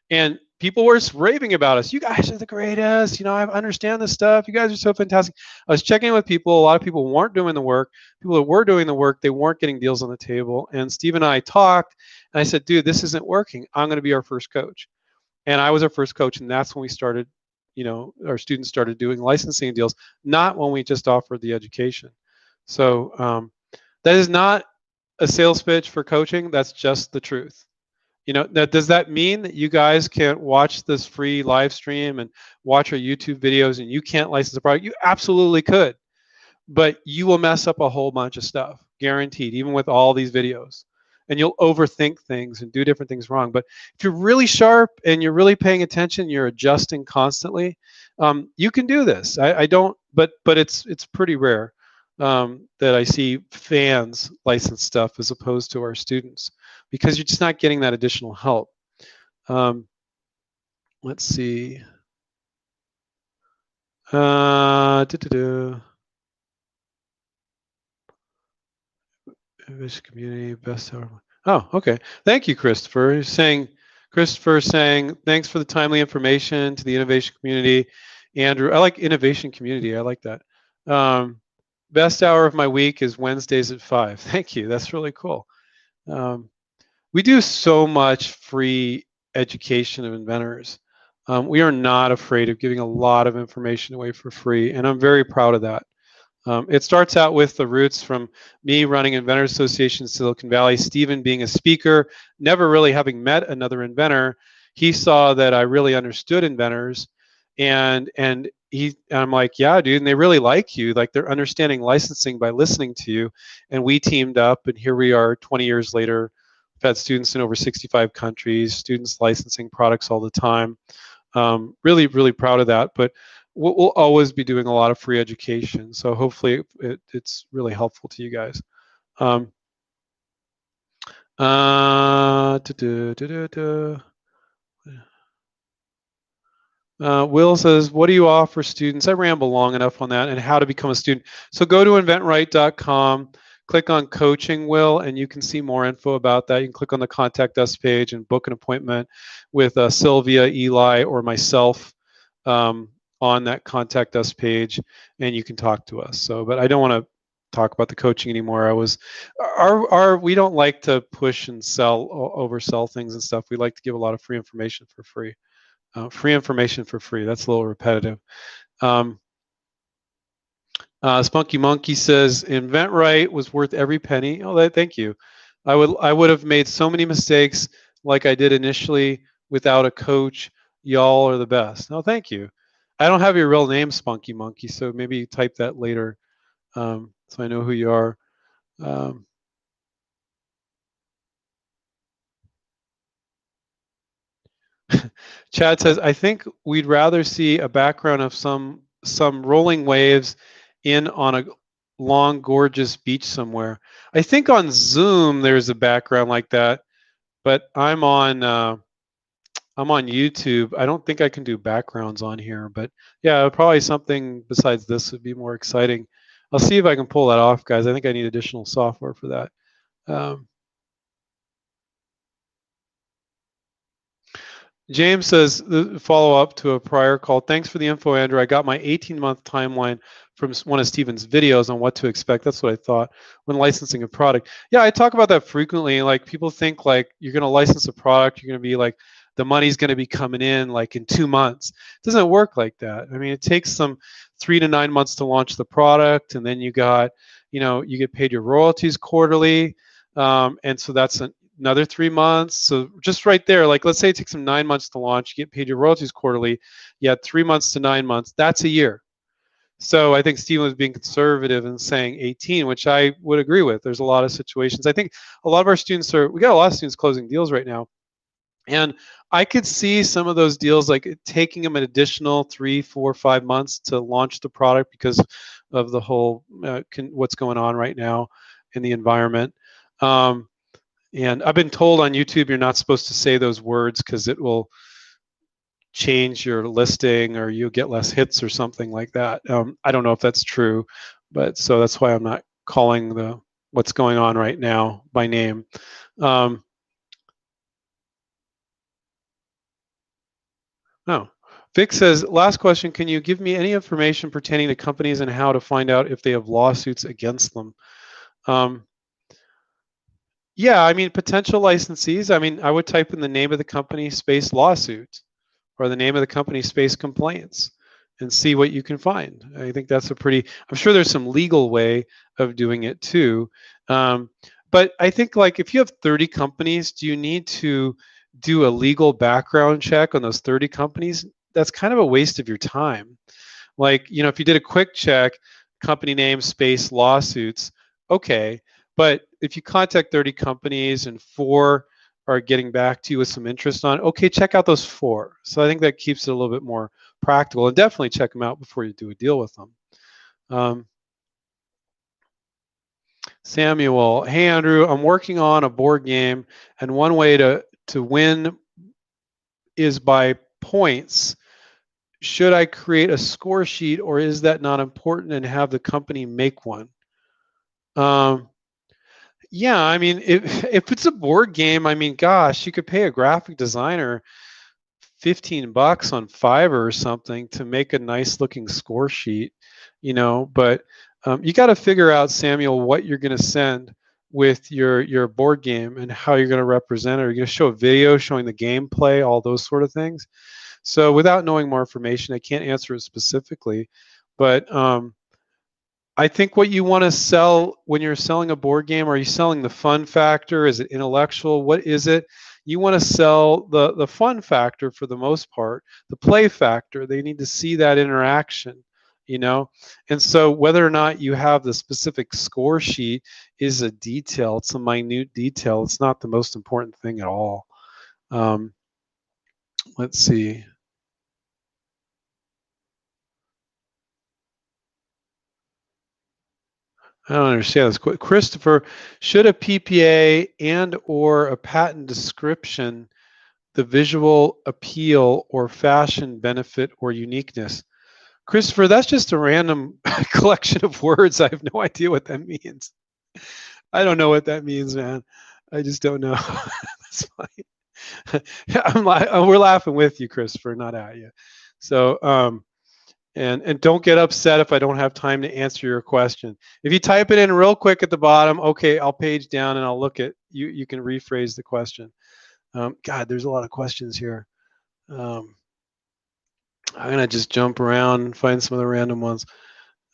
And people were raving about us. You guys are the greatest. I understand this stuff. You guys are so fantastic. I was checking in with people. A lot of people weren't doing the work. People that were doing the work, they weren't getting deals on the table. And Steve and I talked, and I said, dude, this isn't working. I'm going to be our first coach. And I was our first coach, and that's when we started, our students started doing licensing deals, not when we just offered the education. So that is not a sales pitch for coaching. That's just the truth. Now, does that mean that you guys can't watch this free live stream and watch our YouTube videos and you can't license a product? You absolutely could, but you will mess up a whole bunch of stuff, guaranteed, even with all these videos. And you'll overthink things and do different things wrong. But if you're really sharp and you're really paying attention, you're adjusting constantly, you can do this. I don't, but it's pretty rare that I see fans license stuff as opposed to our students, because you're just not getting that additional help. Let's see. Community best hour. Oh, okay. Thank you, Christopher. Christopher saying, thanks for the timely information to the innovation community. Andrew, I like innovation community. I like that. Best hour of my week is Wednesdays at 5. Thank you. That's really cool. We do so much free education of inventors. We are not afraid of giving a lot of information away for free, and I'm very proud of that. It starts out with the roots from me running Inventor Association in Silicon Valley, Stephen being a speaker, never really having met another inventor. He saw that I really understood inventors, and I'm like, yeah, dude, and they really like you. Like, they're understanding licensing by listening to you. And we teamed up, and here we are 20 years later. We've had students in over 65 countries, students licensing products all the time. Really, really proud of that. But we'll always be doing a lot of free education. So hopefully it's really helpful to you guys. Will says, what do you offer students? I ramble long enough on that, and how to become a student. So go to inventright.com, click on coaching, Will, and you can see more info about that. You can click on the contact us page and book an appointment with Sylvia, Eli, or myself on that contact us page, and you can talk to us. So, but I don't want to talk about the coaching anymore. We don't like to push and oversell things and stuff. We like to give a lot of free information for free. Free information for free. That's a little repetitive. Spunky Monkey says, InventRight was worth every penny. Oh, thank you. I would have made so many mistakes like I did initially without a coach. Y'all are the best. No, thank you. I don't have your real name, Spunky Monkey, so maybe type that later so I know who you are. Chad says, I think we'd rather see a background of some rolling waves on a long, gorgeous beach somewhere. I think on Zoom there's a background like that, but I'm on YouTube. I don't think I can do backgrounds on here, but yeah, probably something besides this would be more exciting. I'll see if I can pull that off, guys. I think I need additional software for that. James says, follow up to a prior call. Thanks for the info, Andrew. I got my 18-month timeline from one of Stephen's videos on what to expect. That's what I thought when licensing a product. Yeah, I talk about that frequently. Like, people think like you're going to license a product, you're going to be like, the money's going to be coming in like in 2 months. It doesn't work like that. I mean, it takes some 3 to 9 months to launch the product, and then you get paid your royalties quarterly, and so that's another 3 months. So just right there, like, let's say it takes them 9 months to launch, you get paid your royalties quarterly. You had 3 months to 9 months. That's a year. So I think Stephen was being conservative and saying 18, which I would agree with. There's a lot of situations. I think a lot of our students we got a lot of students closing deals right now And I could see some of those deals like taking them an additional 3, 4, 5 months to launch the product because of the whole what's going on right now in the environment. Um, and I've been told on YouTube you're not supposed to say those words because it will change your listing or you'll get less hits or something like that. I don't know if that's true, but so that's why I'm not calling the what's going on right now by name. Um, oh, Vic says, last question, can you give me any information pertaining to companies and how to find out if they have lawsuits against them? Um, yeah, I mean, potential licensees, I mean, I would type in the name of the company space lawsuit or the name of the company space complaints and see what you can find. I think that's a pretty, I'm sure there's some legal way of doing it too. Um, but I think like if you have 30 companies, do you need to do a legal background check on those 30 companies? That's kind of a waste of your time. Like, you know, if you did a quick check, company name, space, lawsuits, okay. But if you contact 30 companies and 4 are getting back to you with some interest on, okay, check out those 4. So I think that keeps it a little bit more practical and definitely check them out before you do a deal with them. Um, Samuel, hey Andrew, I'm working on a board game and one way to win is by points. Should I create a score sheet or is that not important and have the company make one? Um, yeah, I mean, if it's a board game, I mean, gosh, you could pay a graphic designer $15 on Fiverr or something to make a nice looking score sheet, you know. But you got to figure out, Samuel, what you're going to send with your board game and how you're going to represent it. Are you going to show a video showing the gameplay, all those sort of things? So without knowing more information, I can't answer it specifically, but I think what you want to sell when you're selling a board game, are you selling the fun factor? Is it intellectual? What is it? You want to sell the fun factor for the most part, the play factor. They need to see that interaction, you know? And so whether or not you have the specific score sheet is a detail. It's a minute detail. It's not the most important thing at all. Let's see. I don't understand this. Christopher, should a PPA and or a patent description the visual appeal or fashion benefit or uniqueness? Christopher, that's just a random collection of words. I have no idea what that means. I don't know what that means, man. I just don't know. That's fine. We're laughing with you, Christopher, not at you. So, and don't get upset if I don't have time to answer your question. If you type it in real quick at the bottom, okay, I'll page down and I'll look at you. You can rephrase the question. God, there's a lot of questions here. I'm gonna just jump around and find some of the random ones.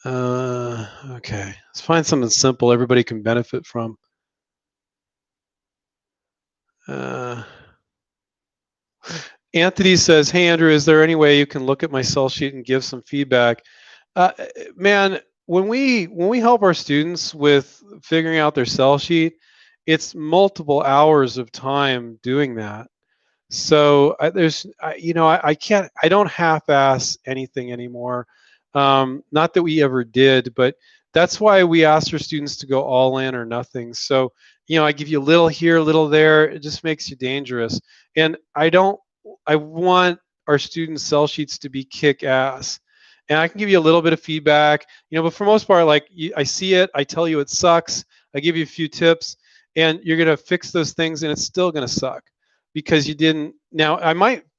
Okay, let's find something simple everybody can benefit from. Anthony says, "Hey Andrew, is there any way you can look at my sell sheet and give some feedback?" Uh, Man, when we help our students with figuring out their sell sheet, it's multiple hours of time doing that. So I can't, I don't half-ass anything anymore. Not that we ever did, but that's why we ask our students to go all in or nothing. So, I give you a little here, a little there. It just makes you dangerous. And I want our students' sell sheets to be kick ass. And I can give you a little bit of feedback, but for most part, like I see it, I tell you it sucks. I give you a few tips, and you're gonna fix those things, and it's still gonna suck because you didn't. Now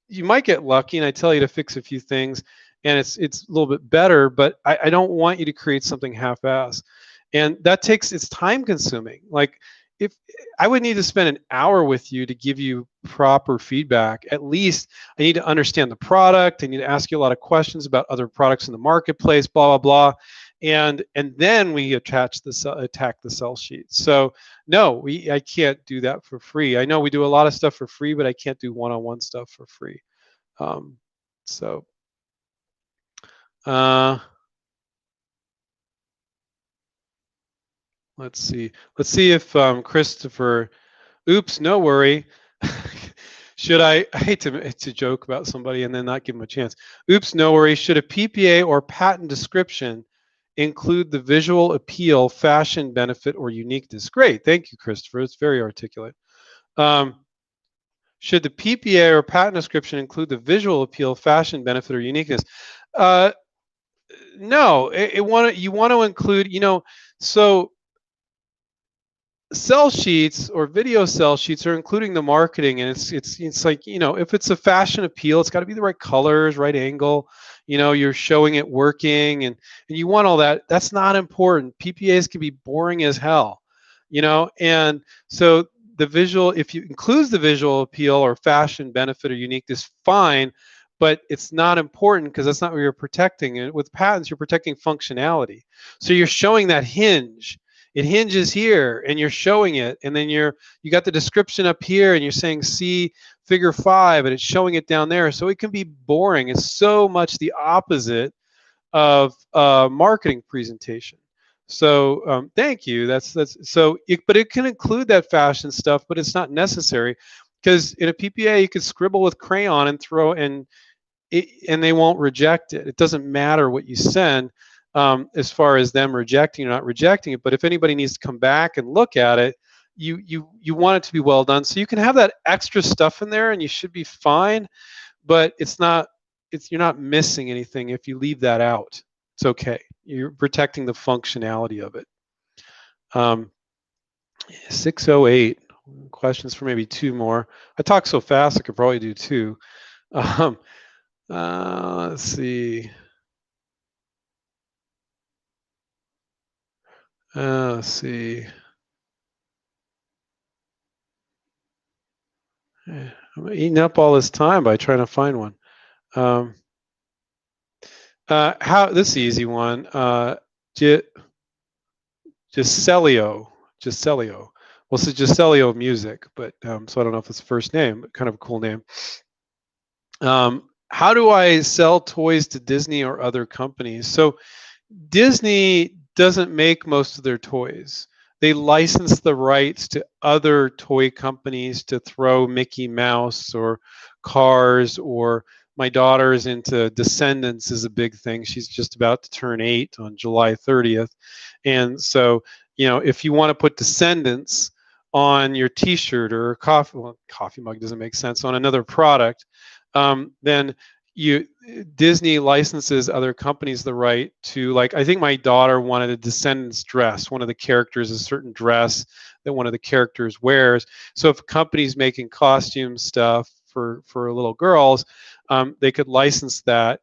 you might get lucky, and I tell you to fix a few things, and it's a little bit better. But I don't want you to create something half-ass, and it's time consuming. Like if I would need to spend an hour with you to give you proper feedback, at least I need to understand the product. I need to ask you a lot of questions about other products in the marketplace, blah, blah, blah. And then we attack the sell sheet. So no, I can't do that for free. I know we do a lot of stuff for free, but I can't do one-on-one stuff for free. So let's see. Let's see if Christopher. Oops, no worry. I hate to joke about somebody and then not give them a chance. Oops, no worries. Should a PPA or patent description include the visual appeal, fashion benefit, or uniqueness? Great. Thank you, Christopher. It's very articulate. Um, should the PPA or patent description include the visual appeal, fashion benefit, or uniqueness? Uh, no, you want to include, so sell sheets or video sell sheets are including the marketing, and it's like, if it's a fashion appeal, it's got to be the right colors, right angle, you're showing it working, and you want all that. That's not important. PPAs can be boring as hell, and so the visual, if you includes the visual appeal or fashion benefit or uniqueness, fine, but it's not important because that's not what you're protecting. And with patents, you're protecting functionality, so you're showing that hinge. It hinges here, and you're showing it, and then you got the description up here, and you're saying see figure 5, and it's showing it down there. So it can be boring. It's so much the opposite of marketing presentation. So thank you. That's so. But it can include that fashion stuff, but it's not necessary, because in a PPA you could scribble with crayon and throw and they won't reject it. It doesn't matter what you send. As far as them rejecting or not rejecting it. But if anybody needs to come back and look at it, you want it to be well done. So you can have that extra stuff in there, and you should be fine. But you're not missing anything if you leave that out. It's okay. You're protecting the functionality of it. 608 questions for maybe 2 more. I talk so fast I could probably do 2. Let's see. Let's see. I'm eating up all this time by trying to find one. This is the easy one. Giselio. Well, it's Giselio Music, but so I don't know if it's the first name, but kind of a cool name. How do I sell toys to Disney or other companies? So Disney doesn't make most of their toys. They license the rights to other toy companies to throw Mickey Mouse or Cars, or my daughter's into Descendants is a big thing. She's just about to turn 8 on July 30th. And so, if you want to put Descendants on your t-shirt or coffee mug doesn't make sense, on another product, then Disney licenses other companies the right to, like, I think my daughter wanted a Descendants dress. One of the characters, a certain dress that one of the characters wears. So if a company's making costume stuff for little girls, they could license that,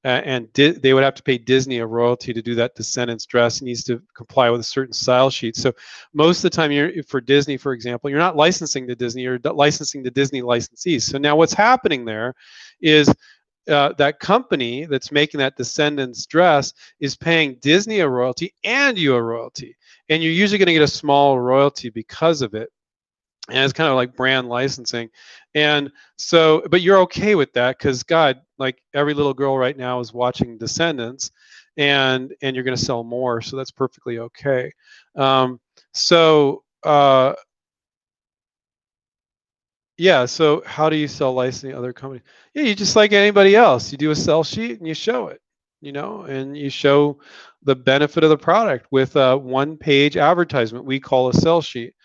and they would have to pay Disney a royalty to do that Descendants dress. It needs to comply with a certain style sheet. So most of the time, for Disney, for example, you're not licensing to Disney, you're licensing to Disney licensees. So now what's happening there is that company that's making that Descendants dress is paying Disney a royalty and you a royalty. And you're usually going to get a small royalty because of it. And it's kind of like brand licensing. And so, but you're okay with that because, God, like every little girl right now is watching Descendants, and you're going to sell more. So that's perfectly okay. Yeah, so how do you sell licensing other companies? Yeah, you just like anybody else. You do a sell sheet and you show it, and you show the benefit of the product with a 1-page advertisement we call a sell sheet.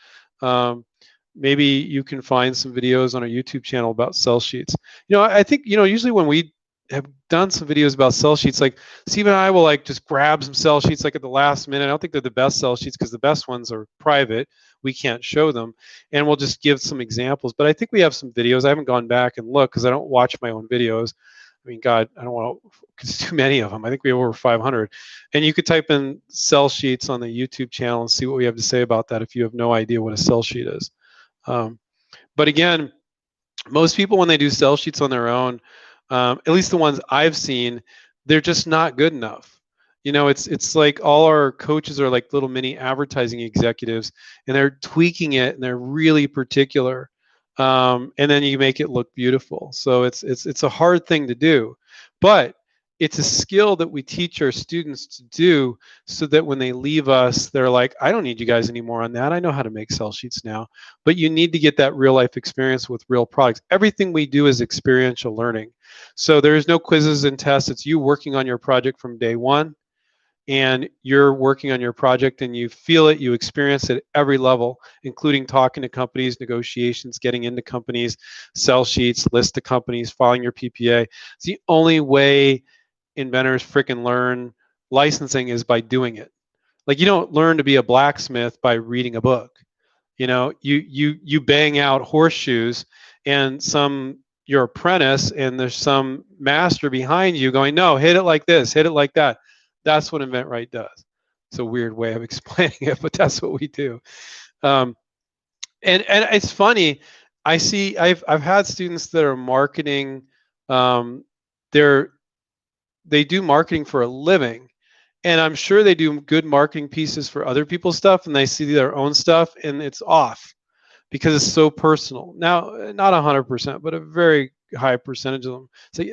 Maybe you can find some videos on our YouTube channel about sell sheets. I think, usually when we have done some videos about sell sheets, like Steve and I will like just grab some sell sheets like at the last minute. I don't think they're the best sell sheets because the best ones are private. We can't show them, and we'll just give some examples. But I think we have some videos. I haven't gone back and looked because I don't watch my own videos. I mean, God, I don't want to, because too many of them. I think we have over 500. And you could type in sell sheets on the YouTube channel and see what we have to say about that if you have no idea what a sell sheet is. But again, most people, when they do sell sheets on their own, at least the ones I've seen, they're just not good enough. It's like all our coaches are like little mini advertising executives, and they're tweaking it, and they're really particular, and then you make it look beautiful. So it's a hard thing to do, but it's a skill that we teach our students to do so that when they leave us, they're like, I don't need you guys anymore on that. I know how to make sell sheets now. But you need to get that real life experience with real products. Everything we do is experiential learning. So there's no quizzes and tests. It's you working on your project from day one, and you're working on your project and you feel it, you experience it at every level, including talking to companies, negotiations, getting into companies, sell sheets, list of companies, filing your PPA. It's the only way inventors freaking learn licensing is by doing it. Like, you don't learn to be a blacksmith by reading a book. You bang out horseshoes, and your apprentice, and there's some master behind you going, no, hit it like this, hit it like that. That's what InventRight does. It's a weird way of explaining it, but that's what we do. Um, and it's funny. I've had students that are marketing. Um, they do marketing for a living, and I'm sure they do good marketing pieces for other people's stuff, and they see their own stuff, and it's off because it's so personal. Now, not 100%, but a very high percentage of them say,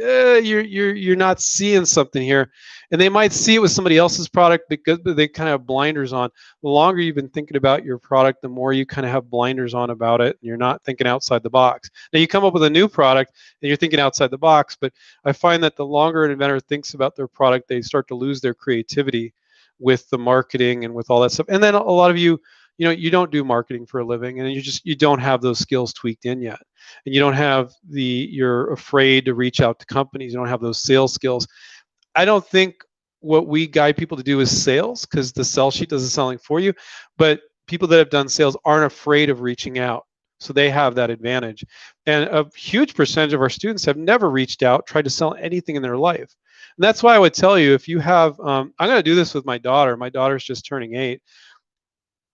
you're not seeing something here, and they might see it with somebody else's product because they kind of have blinders on. The longer you've been thinking about your product, the more you kind of have blinders on about it, and you're not thinking outside the box. Now, you come up with a new product, and you're thinking outside the box, but I find that the longer an inventor thinks about their product, they start to lose their creativity with the marketing and with all that stuff. And then a lot of you don't do marketing for a living, and you don't have those skills tweaked in yet, and you don't have you're afraid to reach out to companies. You don't have those sales skills. I don't think what we guide people to do is sales, because the sell sheet does the selling for you, but people that have done sales aren't afraid of reaching out, so they have that advantage. And a huge percentage of our students have never reached out, tried to sell anything in their life. And that's why I would tell you, if you have I'm going to do this with my daughter's just turning 8.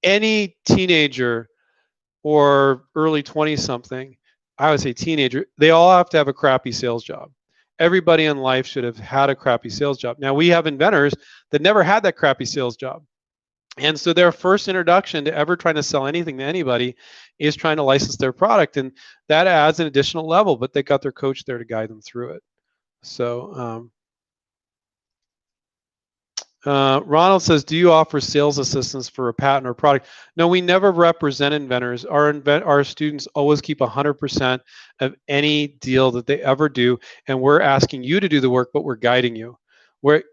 Any teenager or early 20 something, I would say teenager, they all have to have a crappy sales job. Everybody in life should have had a crappy sales job. Now, we have inventors that never had that crappy sales job. And so their first introduction to ever trying to sell anything to anybody is trying to license their product. And that adds an additional level, but they got their coach there to guide them through it. So Ronald says, do you offer sales assistance for a patent or product? No, we never represent inventors. Our students always keep 100% of any deal that they ever do, and we're asking you to do the work, but we're guiding you.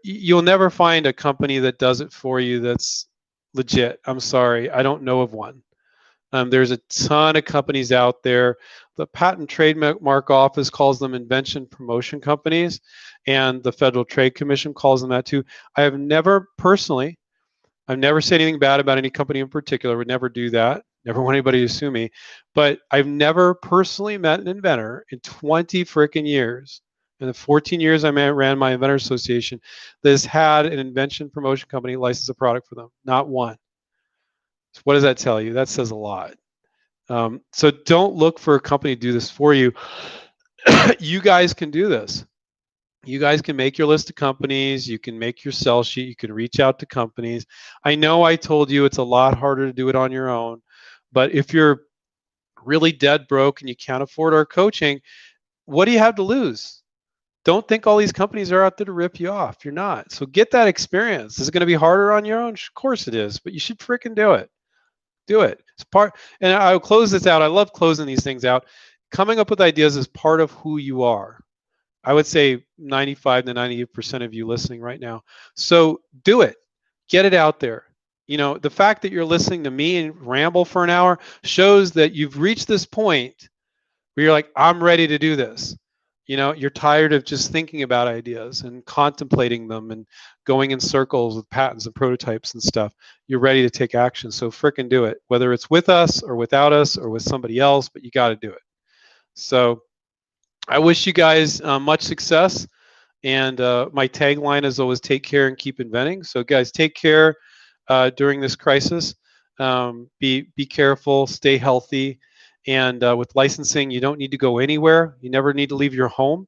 You'll never find a company that does it for you that's legit. I'm sorry, I don't know of one. There's a ton of companies out there. The Patent Trademark Office calls them invention promotion companies, and the Federal Trade Commission calls them that too. I've never said anything bad about any company in particular. Would never do that. Never want anybody to sue me. But I've never personally met an inventor in 20 freaking years, in the 14 years I ran my inventor association, that has had an invention promotion company license a product for them. Not one. So what does that tell you? That says a lot. So don't look for a company to do this for you. You guys can do this. You guys can make your list of companies. You can make your sell sheet. You can reach out to companies. I know I told you it's a lot harder to do it on your own, but if you're really dead broke and you can't afford our coaching, what do you have to lose? Don't think all these companies are out there to rip you off. You're not. So get that experience. Is it going to be harder on your own? Of course it is, but you should freaking do it. Do it. It's part, and I'll close this out. I love closing these things out. Coming up with ideas is part of who you are. I would say 95 to 98% of you listening right now. So do it. Get it out there. The fact that you're listening to me and ramble for an hour shows that you've reached this point where you're like, I'm ready to do this. You're tired of just thinking about ideas and contemplating them and going in circles with patents and prototypes and stuff. You're ready to take action. So frickin' do it, whether it's with us or without us or with somebody else, but you got to do it. So I wish you guys much success. And my tagline is always take care and keep inventing. So guys, take care during this crisis. Be careful, stay healthy. And with licensing, you don't need to go anywhere. You never need to leave your home.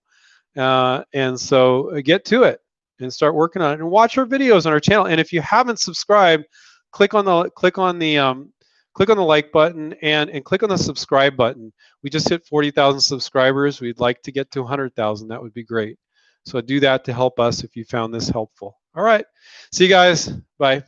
And so get to it and start working on it. And watch our videos on our channel. And if you haven't subscribed, click on the like button and click on the subscribe button. We just hit 40,000 subscribers. We'd like to get to 100,000. That would be great. So do that to help us if you found this helpful. All right. See you guys. Bye.